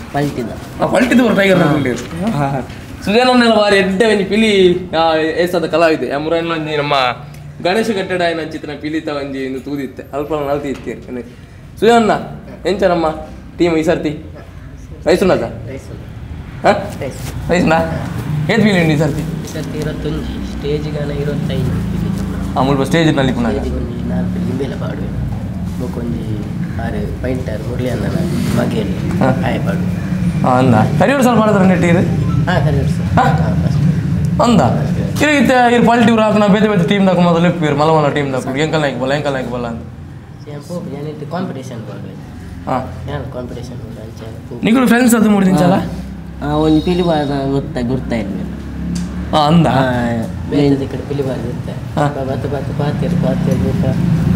ಪಲ್ಟಿದ್ದು ಟೈಗರ್ ಸುಜಾನನ್ನೆಲ್ಲ ಬಾರಿ ಎಡ್ಡೆ ಒಂಜಿ ಪಿಲಿ ಏಸದ ಕಲಾವಿದೆ ಮುರಣ್ಣ ನಮ್ಮ ಗಣೇಶ ಕಟ್ಟಡ ಆಯ್ನ ಚಿತ್ರ ಪಿಲಿ ತಗೊಂಜಿ ಇನ್ನು ತೂದಿತ್ತೆ ಅಲ್ಪ ನಲ್ತಿ ಇತ್ತೀರಿ ಸುಜಾನ ಎಂಚ ನಮ್ಮ ಟೀಮ್ ಈ ಸರ್ತಿ ರೈಸುನದ ರೈಸುನಾ ಏತ್ ಪಿಲಿ ಉಂಡು ಈ ಸರ್ತಿ 21 ಸ್ಟೇಜಿಗಾನ 25 ಮುಲ್ಪ ಸ್ಟೇಜ್ನಲ್ಲಿ ಪುನಃ ಲಿಂಬೆಲ ಪಾಡುವೆ ಬೊಕೊಂಜಿ ಆರು ಪೈಂಟರ್ ಮುರಳಿ ಅನ್ನ ಬಗೆಯಲ್ಲಿ ಆಯ್ ಪಾಡು ಅಂದ ಕರಿಯೂರು ಸಲ ಮಾಡಿದ್ರೆ ನೆಟ್ಟಿರು ಕರಿಯೂರು ಅಂದ ಇರಗಿತ್ತೆ ಇರು ಪಲ್ಟಿ ಊರು ಹಾಕೋಣ ಬೇತೆ ಬೇತೆ ಟೀಮ್ ದಾಕು ಮೊದಲು ಇಪ್ಪಿರು ಮಲಮಲ ಟೀಮ್ ದಾಕು ಎಂಕಲ್ ನಾಯ್ಕ ಬಲ್ಲ ಅಂತ ಕಾಂಪಿಟೇಷನ್ ಪಾಡುವೆ ಕಾಂಪಿಟೇಷನ್ ನಿಗಳು ಫ್ರೆಂಡ್ಸ್ ಅದು ಮೂಡಿದಿಂಚಲ್ಲ ಒಂದು ಪಿಲಿ ಗುರ್ತಾ ಇದ್ವಿ ಅಂದ ಬೇರೆ ಕಡೆ ಪಿಲಿ ಬಾರ್ದಿರುತ್ತೆ ಬತ್ತು ಪಾತಿರು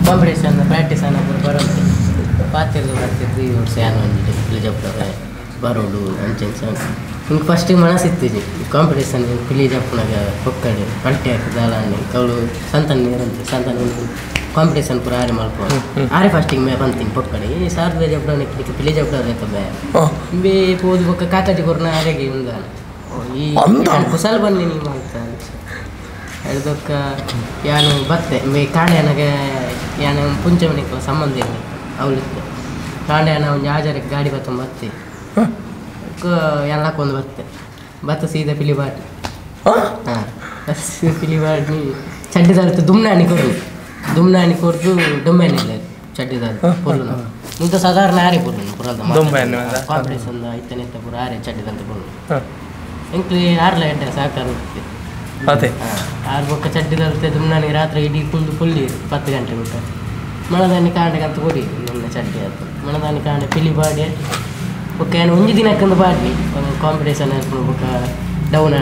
ಕಾಂಪಿಟೇಷನ್ ಪ್ರಾಕ್ಟೀಸ್ ಅನ್ನೋ ಬರೋದು ಪಾತಿರ್ದು ಬರ್ತಿದ್ವಿ ಈ ವರ್ಷ ಏನು ಒಂದಿದೆ ಪಿಲಿ ಜಪ್ಪ ಬರೋಡು ಅಂಚೆನ್ಸ ಹಿಂಗೆ ಫಸ್ಟಿಗೆ ಮನಸ್ಸಿತ್ತಿದ್ವಿ ಕಾಂಪಿಟೇಷನ್ ಪಿಲಿ ಜಪ್ಪನಾಗ ಹೊಕ್ಕಡೆ ಪಲ್ಟಿ ಹಾಕಿದಾಲ ಕವಳು ಸಂತಾನ ನೀರಂತೆ ಸಂತಾನ ಕಾಂಪಿಟೇಷನ್ ಪೂರ ಆರೆ ಮಲ್ಕೊಂಡು ಆರೆ ಫಸ್ಟಿಗೆ ಮೇ ಬಂತೀನಿ ಪೊಕ್ಕಡೆ ಈ ಸಾರ್ದ ಜಪ್ಡಾನೆ ಪಿಲಿ ಜಪ್ಡ ಬೇ ಪೋದು ಬೊಕ್ಕ ಕಾಟಾಟಿ ಕೊರ್ನ ಆರೆಗೆ ಉಂದಾನ ಈ ಕುಸಲ್ ಬನ್ನಿ ನೀವು ಅಂತ ಹಿಡ್ದಕ್ಕ ಯಾನು ಬತ್ತೆ ಮೇ ಕಾಂಡ್ಯಾನಾಗ ಯಾನು ಪುಂಚ ಮನೆಗೆ ಸಂಬಂಧ ಇಲ್ಲ ಅವಳಿತ್ತು ಕಾಂಡ್ಯಾನ ಒಂದು ಯಾಜರಕ್ಕೆ ಗಾಡಿ ಬತ್ತ ಬತ್ತೆ ಎಲ್ಲಕ್ಕೊಂದು ಬತ್ತೆ ಸೀದಾ ಪಿಲಿ ಬಾಟಿ ಪಿಲಿ ಬಾಟಿ ಚಡ್ಡಿದಾರ್ತು ದುಮ್ನಾಣಿ ಕೊರ್ದು ಡೊಂಬೆನಿಲ್ಲ ಚಡ್ಡಿದಾರ್ತು ಪೊಲ್ಲು ಇಂಥ ಸಾಧಾರಣ ಆರೆ ಪೊಲ್ಲು ಪುರದ ಕಾಂಪಿಟೇಷನ್ ಐತನೇ ಪುರ ಆರೆ ಚಡ್ಡಿದಂತ ಪೊಲ್ಲು ಎಂಕ್ಲಿ ಆರ್ಲ ಎಡ್ಡೆ ಸಾಕಾರ ಅದೇ ಆರು ಬೊಕ್ಕ ಚಡ್ಡಿದಂತೆ ದುಮ್ನಾಣಿ ರಾತ್ರಿ ಇಡೀ ಫುಲ್ಲಿ 10 ಗಂಟೆ ಬಿಟ್ಟು ಮಣದಾನಿ ಕಾಂಡೆಗಂತ ಕೊಡಿ ನನ್ನ ಚಡ್ಡಿ ಆಯ್ತು ಮಣದಾನಿ ಕಾಂಡೆ ಪಿಲಿ ಬಾಡಿ ಬೊಕ್ಕ ಏನು ಒಂಜಿ ದಿನಕ್ಕೊಂದು ಬಾಡಿ ಕಾಂಪಿಟೇಷನ್ ಆಯ್ತು ಬೊಕ್ಕ ಡೌನ್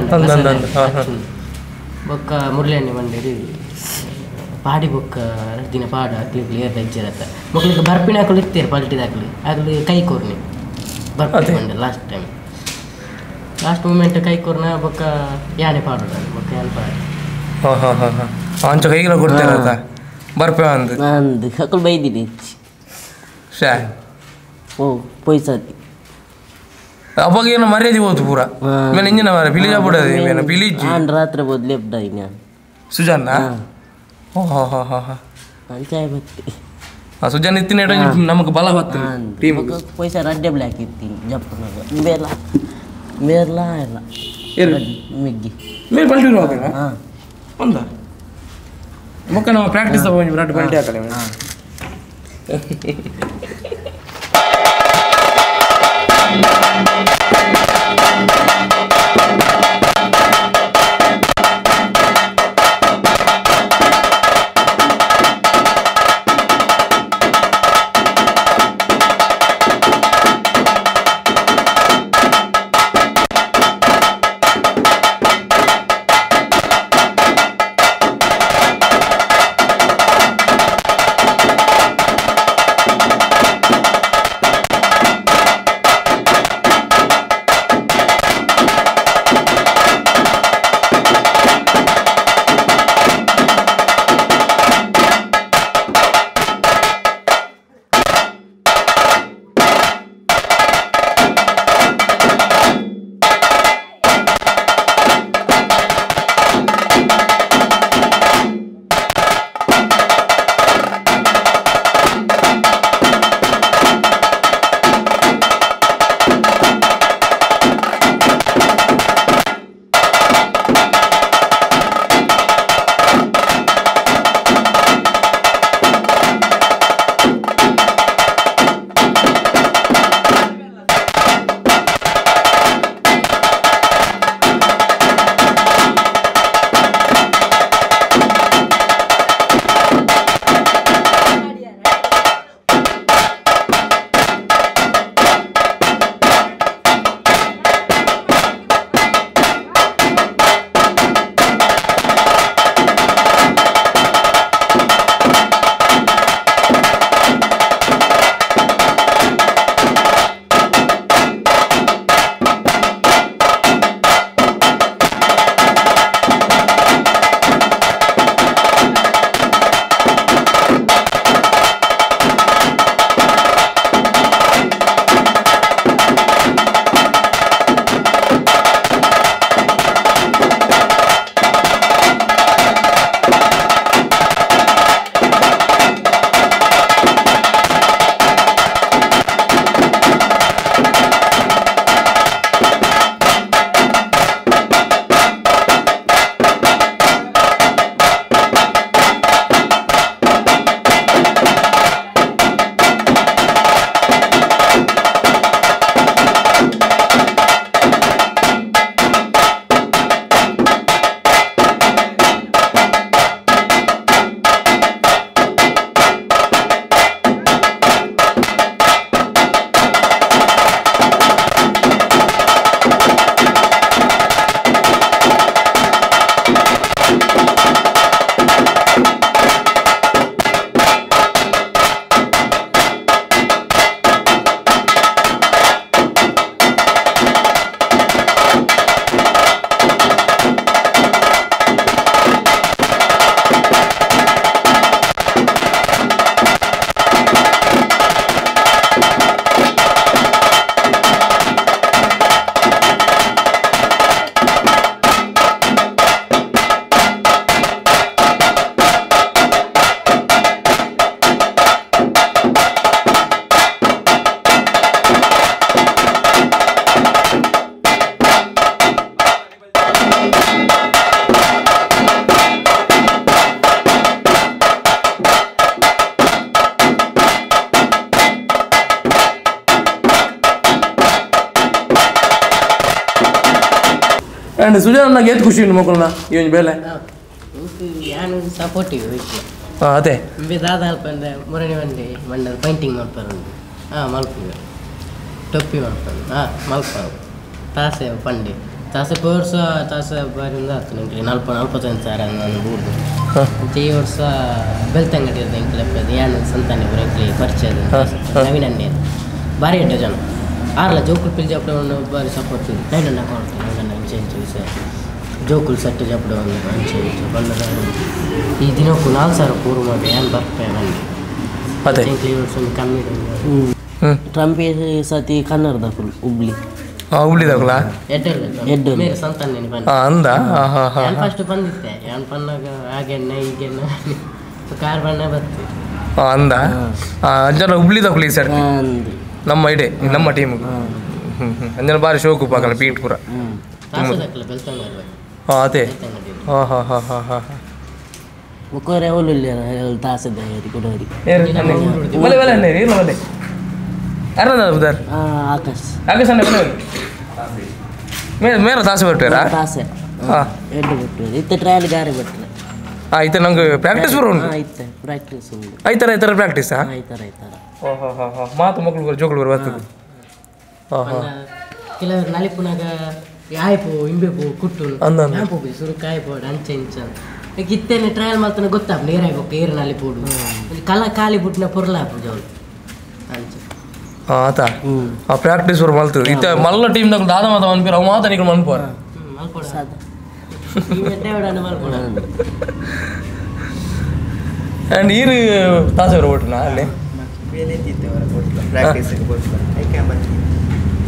ಬೊಕ್ಕ ಮುರಳಿಯಣ್ಣಿ ಬಂಡೇರಿ ಪಾಡಿ ಬೊಕ್ಕ ದಿನ ಪಾಡ ಹಾಕ್ಲಿ ಕ್ಲಿಯರ್ ಹೆಜ್ಜಿರತ್ತೆ ಮಕ್ಳಿಗೆ ಬರ್ಪಿನ ಹಾಕಲು ಇರ್ತೀರಿ ಪಲ್ಟಿದಾಕ್ಲಿ ಆಗಲಿ ಕೈ ಕೋರ್ನಿ ಬರ್ಪಿ ಬಂಡೆ ಲಾಸ್ಟ್ ಮೂಮೆಂಟ್ ಕೈ ಕೋರ್ನ ಬೊಕ್ಕ ಯಾನೆ ಪಾಡ ಬೊಕ್ಕ ಯಾನೆ ಪಾಡಿ ಅಂಚ ಕೈಗೆಲ್ಲ ಕೊಡ್ತೀರ ಬರ್ಪೆ ಅಂದು ಹಾಕಲು ಬೈದಿನಿ ಶಾ ಪೊಯ್ಸತಿ ಅವಾಗ ಏನು ಮರ್ಯಾದೆ ಹೋತು ಪೂರ ಮೇಲೆ ಇಂಜಿನ ಮಾರ ಪಿಲಿ ಜಾಬಿಡೋದು ಪಿಲಿ ರಾತ್ರಿ ಬೋದು ಲೆಫ್ಟ್ ಆಯ್ನ ಸುಜಾನ ಅಂಚಾಯ ಬತ್ತಿ ಸುಜಾನ್ ಇತ್ತಿನ ನಮಗೆ ಬಲ ಬತ್ತು ಟೀಮ್ ಪೈಸಾ ರಡ್ಡೆ ಬ್ಲ್ಯಾಕ್ ಇತ್ತೀನಿ ಜಪ್ಪನಾಗ ಮೇರ್ಲ ಎಲ್ಲ ಮಿಗ್ಗಿ ಮೇಲೆ ಪಲ್ಟಿ ಹೋಗೋಣ ಒಂದ ಮುಖ ನಾವು ಪ್ರಾಕ್ಟೀಸ್ ರಡ್ಡು ಪಲ್ಟಿ ಹಾಕಲ್ಲ ಅಂಡ್ ಸುಜಾನ್ ನನಗೆ ಏತ್ ಖುಷಿ ಮಕ್ಕಳನ್ನ ಇವನ್ ಬೇಲೆ ಯಾನು ಸಪೋರ್ಟಿವ್ ಅದೇ ದಾದ ಅಲ್ಪಂದ್ರೆ ಮುರಣಿ ಬಂಡಿ ಮಂಡಲ ಪೈಂಟಿಂಗ್ ಮಾಡ್ತಾರೆ ಮಲ್ಪಿವೆ ಟೊಪ್ಪಿ ಮಾಡ್ತಾರೆ ತಾಸೆ ಪಂಡಿ ತಾಸೆ ವರ್ಷ ತಾಸೆ ಬಾರಿಂದ ಆಯ್ತು ನಿಂಗೆ 45,000 ನಾನು ಬೂರ್ದು ಈ ವರ್ಷ ಬೆಳ್ತಂಗಡಿ ಇರೋದು ಎಂಕ್ಲೆ ಏನು ಸಂತಾನೆ ಬರೋಂಕ್ಲಿ ಪರಿಚಯ ನವೀನ ಅನ್ನೇ ಭಾರಿ ಇಟ್ಟ ಜನ ಆರ್ಲ ಜೋಕುಲ್ ಪಿಲ್ ಜಾಪಡ ಭಾರಿ ಸಪೋರ್ಟ್ ನೈನ್ ಕೊಡ್ತೀನಿ ನನ್ನ ವಿಷಯ ಜೋಕುಲ್ ಸೆಟ್ ಜಾಪಡ ಅಂಚೆ ಬಂದ ಈ ದಿನಕ್ಕೂ 4,000 ಪೂರ್ವ ಮಾಡಿ ಏನು ಬರ್ತಾರೆ ನನಗೆ ಅದೇ ಈ ವರ್ಷ ಕಮ್ಮಿ ಟ್ರಂಪಿ ಸತಿ ಕನ್ನಡದ ಫುಲ್ ಹುಬ್ಳಿ ಹುಬ್ಳಿದಾಗಲ್ಲ ಎಡ್ಡು ಮೇರೆ ಸಂತಾನೆ ಅಂದ ನಾನು ಫಸ್ಟ್ ಬಂದಿದ್ದೆ ನಾನು ಬಂದಾಗ ಹಾಗೆಣ್ಣೆ ಈಗೆಣ್ಣೆ ಕಾರ್ ಬಣ್ಣ ಬರ್ತೀವಿ ಅಂದ ಅಂಜನ ಹುಬ್ಳಿದಾಗಲಿ ಈ ಸರ್ ನಮ್ಮ ಐಡೆ ನಮ್ಮ ಟೀಮ್ಗೆ ಅಂಜನ ಭಾರಿ ಶೋಕು ಪಾಕಲ್ಲ ಪೀಟ್ ಪೂರ ಅದೇ ಹಾಂ ಹಾಂ ಹಾಂ ಹಾಂ ಹಾಂ ಮುಖರೆ ಅವಳು ತಾಸದ ಕೊಡೋರಿ ಬಲೆ ಬಲೆ ಅನ್ನೇರಿ ಇಲ್ಲ ಬಲೆ ಯಾರದ ಉದಾರ್ ಆಕಾಶ್ ಆಕಾಶ್ ಅಣ್ಣ ಬಲೆ ಮೇರ ತಾಸೆ ಬಿಟ್ಟಾರಾ ತಾಸೆ ಎಡ್ಡು ಬಿಟ್ಟು ಇತ್ತೆ ಟ್ರಯಲ್ ಗಾರಿ ಬಿಟ್ಟರೆ ಆಯ್ತು ನಂಗೆ ಪ್ರಾಕ್ಟೀಸ್ ಬರೋ ಉಂಟು ಐತೆ ಪ್ರಾಕ್ಟೀಸ್ ಉಂಟು ಐತರ ಪ್ರಾಕ್ಟೀಸಾ ಐತರ ಓಹೋ ಹಾಂ ಹಾಂ ಮಾತು ಮಕ್ಕಳು ಜೋಗಳು ಬರು ಬರ್ತದೆ ಹಾಂ ಹಾಂ ಕೆಲವರು ನಲಿಪುನಾಗ ಆಯ್ಪು ಇಂಬೆಪು ಕುಟ್ಟು ಆಯ್ಪು ಸುರುಕಾಯ್ಪು ಅಂಚೆ ಇಂಚ ಇತ್ತೇನೆ ಟ್ರಯಲ್ ಮಾಡ್ತಾನೆ ಗೊತ್ತಾಗ ನೀರಾಯ್ಬೇಕು ಏರಿನಲ್ಲಿ ಪೂಡು ಕಲ ಖಾಲಿ ಬಿಟ್ಟಿನ ಪುರ್ಲಾಪು ಜೋಳು ಅಂಚೆ ಆತ ಆ ಪ್ರಾಕ್ಟೀಸ್ ಬರು ಮಲ್ತದೆ ಇತ್ತ ಮಲ್ಲ ಟೀಮ್ನಾಗ ದಾದ ಮಾತ ಮನ್ಪೀರ ಅವು ಮಾತ ನೀವು ಮನ್ಪೋರ ಮಲ್ಕೊಡ ಸಾಧ ಮಲ್ಕೊಡ ಆ್ಯಂಡ್ ಈರು ತಾಸೆ ಬರು ಒಟ್ಟಿನ ಅಲ್ಲಿ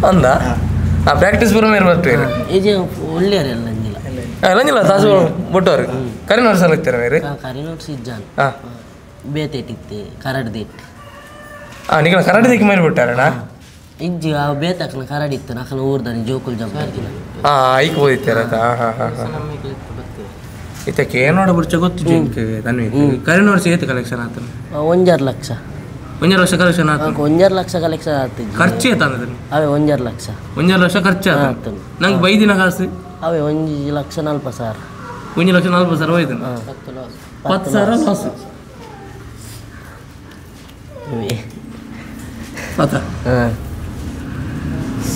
ಅಂದ ಆ ಪ್ರಾಕ್ಟೀಸ್ ಬರೋ ಮೇಲೆ ಬರ್ತೀವಿ ಇದು ಒಳ್ಳೆಯರೆಲ್ಲ ಲಂಜಿಲ್ಲ ತಾಸು ಬೊಟ್ಟವ್ರು ಕರಿ ನೋಡ್ಸಲ್ಲ ಬೇರೆ ಕರಿ ನೋಡ್ಸಿ ಇಜ್ಜಾನ್ ಹಾಂ ಬೇತೆಟ್ಟಿತ್ತೆ ಕರಡ್ದಿಟ್ಟು ನಿಖಲ ಕರಾಟೆ ದಿಕ್ಕಿ ಮೇಲೆ ಬಿಟ್ಟಾರಣ್ಣ ಇಜ್ಜಿ ಆ ಬೇತಾಕನ ಕರಡಿತ್ತು ನಕಲ ಊರ್ದಾನೆ ಜೋಕುಲ್ ಜಂಪ್ ಐಕ್ ಓದಿತ್ತಾರ ಹಾಂ ಹಾಂ ಹಾಂ ಇತಕ್ಕೆ ಏನು ನೋಡ ಬಿಡ್ಚ ಗೊತ್ತು ಜಿಂಕ್ ತನ್ವಿ ಕರಿ ನೋಡ್ಸಿ ಏತು ಕಲೆಕ್ಷನ್ ಆತ 1,2 ಲಕ್ಷ 1,2 ಲಕ್ಷ ಕಲೆಕ್ಷನ್ ಆತ 1,2 ಲಕ್ಷ ಕಲೆಕ್ಷನ್ ಆಗ್ತಿದ್ದೆ ಖರ್ಚು ಏತಾನ ಅವೇ 1,2 ಲಕ್ಷ 1,2 ಲಕ್ಷ ಖರ್ಚು ಆತ ನಂಗೆ ಬೈದಿನ ಕಾಸು ಅವೇ 1,40,000 1,40,000 ಹೋಯ್ತು 10,000 ಲಾಸ್ ಆತ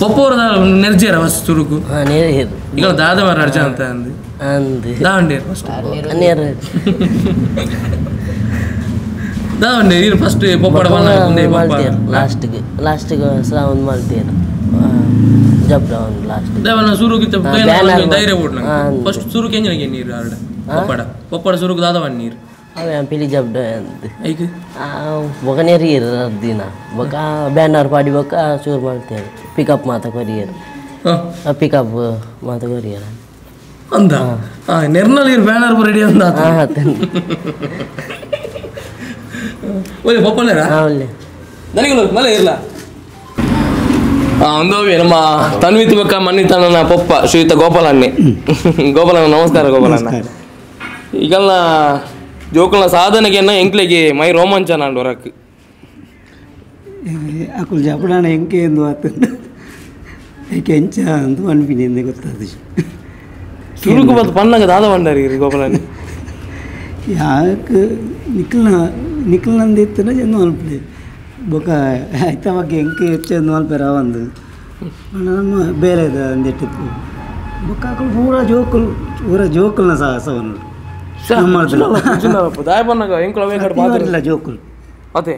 ಒಪ್ಪೋರದ ನೆರ್ಜೇರ ಫಸ್ಟ್ ಸುರುಕು ಈಗ ದಾದ ಮಾರ ಅರ್ಜ ಅಂತ ಅಂದು ದಾವಂಡೇರು ಫಸ್ಟ್ ದಾವಂಡೇರು ಫಸ್ಟ್ ಪಪ್ಪಡ ಲಾಸ್ಟ್ಗೆ ಒಂದು ಮಾಡ್ತೀರ ಜಬ್ಡ ಒಂದು ಲಾಸ್ಟ್ ದೇವನ ಸುರುಕಿತ್ತ ಧೈರ್ಯ ಬಿಡ್ನ ಫಸ್ಟ್ ಸುರುಕು ಎಂಜನಿಗೆ ನೀರು ಆರ್ಡ ಪಪ್ಪಡ ಸುರುಕು ದಾದವನ್ ನೀರು ಅವೇ ಪಿಲಿ ಜಬ್ಡ ಅಂತ ಬೊಕ ನೆರಿಯರು ದಿನ ಬೊಕ ಬ್ಯಾನರ್ ಪಾಡಿ ಬೊಕ ಚೂರು ಮಾಡ್ತೇವೆ ಪಿಕಪ್ ಮಾತ ಕೊರಿಯರು ಪಿಕಪ್ ಮಾತ ಕೊರಿಯರು ಅಂದ ನೆರ್ನಲ್ಲಿ ಬ್ಯಾನರ್ ರೆಡಿ ಅಂದ ಒಳ್ಳೆ ಪಪ್ಪಲ್ಲೇರ ಒಳ್ಳೆ ನನಗೆ ಮಳೆ ಇರಲ್ಲ ಒಂದು ನಮ್ಮ ತನ್ವಿತ್ ಬಕ್ಕ ಮನ್ನಿತನ ಪಪ್ಪ ಶ್ರೀಯುತ ಗೋಪಾಲಣ್ಣೆ ಗೋಪಾಲಣ್ಣ ನಮಸ್ಕಾರ ಗೋಪಾಲಣ್ಣ ಈಗಲ್ಲ ಜೋಕಲ್ನ ಸಾಧನೆಗೆ ಎಂಕ್ಲೆಗೆ ಮೈ ರೋಮಾಂಚನ ಅಂಡ್ ಹೊರಕ್ಕೆ ಅಕುಲ್ ಜಪಡಾಣ ಎಂಕೆ ಎಂದು ಆತಂದು ಏಕೆ ಎಂಚ ಅಂತ ಅನ್ಪಿನಿಂದ ಗೊತ್ತಾದ ಸುರುಕು ಬತ್ತು ಪನ್ನಗ ದಾದ ಬಂಡಾರಿ ಗೋಪಾಲಣ್ಣ ಯಾಕೆ ನಿಖಲ್ನಂದಿತ್ತನ ಚೆಂದ ಅನ್ಪಡೆ ಬೊಕ ಆಯ್ತ ಬಗ್ಗೆ ಎಂಕೆ ಹೆಚ್ಚು ಅನ್ಪೇರ ಒಂದು ನಮ್ಮ ಬೇರೆ ಅಂದಿಟ್ಟಿತ್ತು ಬೊಕ್ಕ ಅಕುಲ್ ಪೂರ ಜೋಕಲ್ನ ಸಾಹಸವನ್ನು దాయపన్నగా జోకులు అదే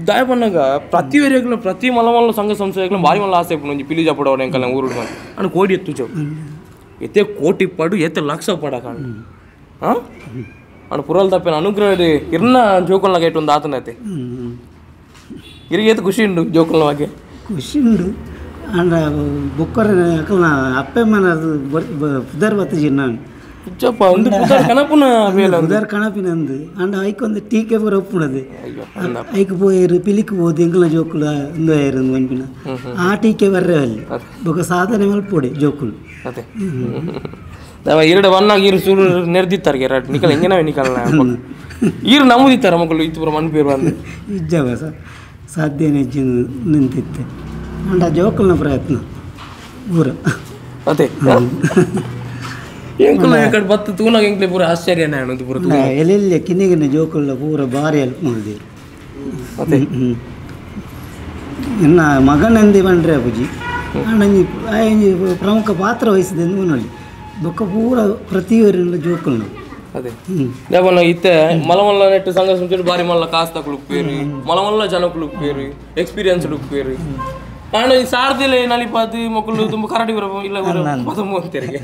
దాయపన్నగా ప్రతి వేరేకులు ప్రతి మలమల్ల సంఘ సంస్థలు భారీ మళ్ళీ ఆసే నుంచి పిల్లి చెప్పడం ఇంకా ఊరు అని కోడి ఎత్తుచావు ఎత్తే కోటి పడు ఎత్తే లక్ష పడకండి అని పురాలు తప్పిన అనుగ్రహ ఇన్న జోకుల గైట్ ఉంది ఆతనైతే ఇరిగైతే ఖుషి ఉండు జోకుల వాకే ಖುಷಿ ಉಂಡು ಅಂಡ ಬುಕ್ಕರ ಅಪ್ಪೆಮ್ಮನ ಪುದರ್ ಬತ್ತಿಜಿ ನಾನು ಉದಾರ್ ಕಣಪಿನಂದು ಅಂಡ ಐಕೊಂದು ಟೀಕೆ ಬರ ಒಪ್ಪುಣದು ಐಕ್ ಪೋಯರು ಪಿಲಿಕ್ ಹೋದು ಎಂಕಲ್ನ ಜೋಕುಲು ಒಂದು ಮನ್ಪಿನ ಆ ಟೀಕೆ ಬರ್ರೆ ಅಲ್ಲಿ ಬೊಕ ಸಾಧನೆ ಮಲ್ಪೊಡೆ ಜೋಕುಲು ಅದೇ ಎರಡು ಬನ್ನಾಗ ಈರು ಚೂರು ನೆರೆದಿತ್ತಾರೆ ಎರಡು ನಿಕಲ್ ಹೆಂಗೆ ನಾವೇ ನಿಕಲ್ ಈರು ನಮ್ಮದಿತ್ತಾರೆ ಮಕ್ಕಳು ಇತ್ತು ಬರೋ ಮನ್ ಪೇರು ಬಂದು ಇಜ್ಜವ ಸಾಧ್ಯನೇ ನಿಂತಿತ್ತೆ ಅಂಡ ಜೋಕಲ್ನ ಪ್ರಯತ್ನ ಊರ ಅದೇ ಎಂಕುಲ ಕಡೆ ಬತ್ತು ತೂನಾಗ ಎಂಕ್ಲೆ ಪೂರ ಆಶ್ಚರ್ಯನೇ ಅನ್ನೋದು ಪೂರ ಎಲ್ಲೆಲ್ಲಿ ಕಿನ್ನಿಗಿನ ಜೋಕುಲ್ಲ ಪೂರ ಭಾರಿ ಹೆಲ್ಪ್ ಮಾಡಿದೆ ಅದೇ ಇನ್ನು ಮಗನಂದಿ ಬಂಡ್ರೆ ಅಪ್ಪುಜಿ ಅಣ್ಣಂಜಿ ಪ್ರಮುಖ ಪಾತ್ರ ವಹಿಸಿದೆ ನೋಡಿ ಬೊಕ್ಕ ಪೂರ ಪ್ರತಿಯೊರಿಲ್ಲ ಜೋಕುಲ್ನ ಅದೇ ಯಾವನ್ನ ಇತ್ತೆ ಮಲಮಲ್ಲ ನೆಟ್ಟು ಸಂಘ ಸಂಸ್ಥೆ ಬಾರಿ ಮಲ್ಲ ಕಾಸ್ತ ಕುಳುಕ್ಪೇರು ಮಲಮಲ್ಲ ಜನ ಕುಳುಕ್ಪೇರು ಎಕ್ಸ್ಪೀರಿಯನ್ಸ್ ಕುಳುಕ್ಪೇರು ನಾನು ಈ ಸಾರ್ದಿಲ್ಲ ನಲಿಪಾದಿ ಮಕ್ಕಳು ತುಂಬ ಕರಡಿ ಬರ ಇಲ್ಲ ಪದಮು ಅಂತೆರಿಗೆ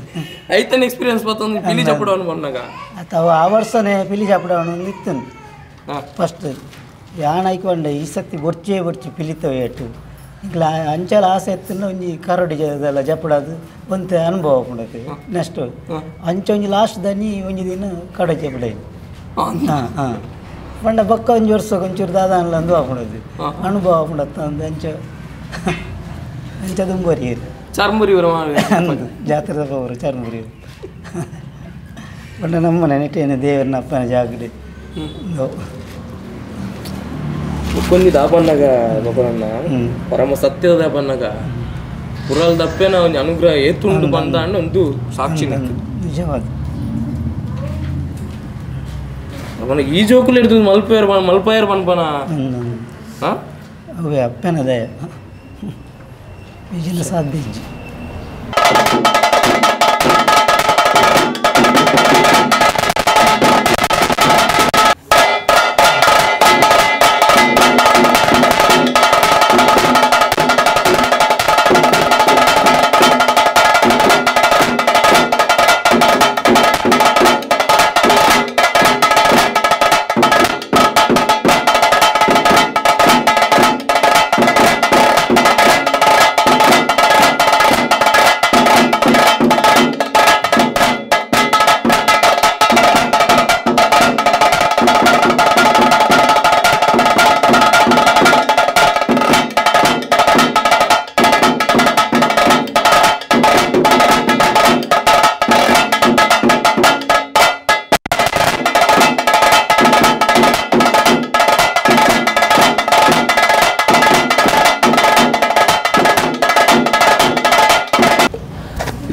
ಐತನ ಎಕ್ಸ್ಪೀರಿಯನ್ಸ್ ಮತ್ತೊಂದು ಪಿಲಿ ಚಪ್ಪಡವನ್ನು ಬಂದಾಗ ಅಥವಾ ಆ ವರ್ಷನೇ ಪಿಲಿ ಚಾಪಡವನ್ನು ಇತ್ತು ಫಸ್ಟ್ ಯಾಣ ಹಾಕೊಂಡೆ ಈ ಸತಿ ಬೊರ್ಚಿ ಪಿಲಿತವೆ ಏಟು ಈಗ ಅಂಚಲ ಆಸೆ ಎತ್ತಿನ ಒಂಜಿ ಕರಡಿ ಅದೆಲ್ಲ ಜಪಡದು ಒಂತ ಅನುಭವ ಕೊಡತ್ತೆ ನೆಕ್ಸ್ಟ್ ಅಂಚ ಒಂಜಿ ಲಾಸ್ಟ್ ದನಿ ಒಂಜಿ ದಿನ ಕಡೆ ಜಪಡ ಹಾಂ ಪಂಡ ಬಕ್ಕ ಒಂಜಿ ವರ್ಷ ಒಂಚೂರು ದಾದಾನಲ್ಲ ಅಂದು ಹಾಕೊಂಡದು ಅನುಭವ ಕೊಡತ್ತ ಒಂದು ಅಂಚ ದುಂಬರಿ ಚರ್ಮುರಿ ಜಾತ್ರೆ ಅವರು ಚರ್ಮುರಿ ಪಂಡ ನಮ್ಮನೆ ನೆಟ್ಟೇನೆ ದೇವರನ್ನ ಅಪ್ಪನ ಜಾಗಡೆ ಮುಕ್ಕೊಂದಿ ದಾಪನ್ನಾಗ ಮಕ್ಕಳನ್ನ ಪರಮ ಸತ್ಯದ ದಾಪನ್ನಾಗ ಪುರಲ್ ದಪ್ಪೇನ ಒಂದು ಅನುಗ್ರಹ ಏತುಂಡು ಬಂದ ಅಣ್ಣ ಒಂದು ಸಾಕ್ಷಿ ನಿಜವಾದ ಈ ಜೋಕುಲು ಹಿಡಿದು ಮಲ್ಪಯರ್ ಬನ್ಪನ ಅವೇ ಅಪ್ಪನ ದಯ ಈಜಿನ ಸಾಧ್ಯ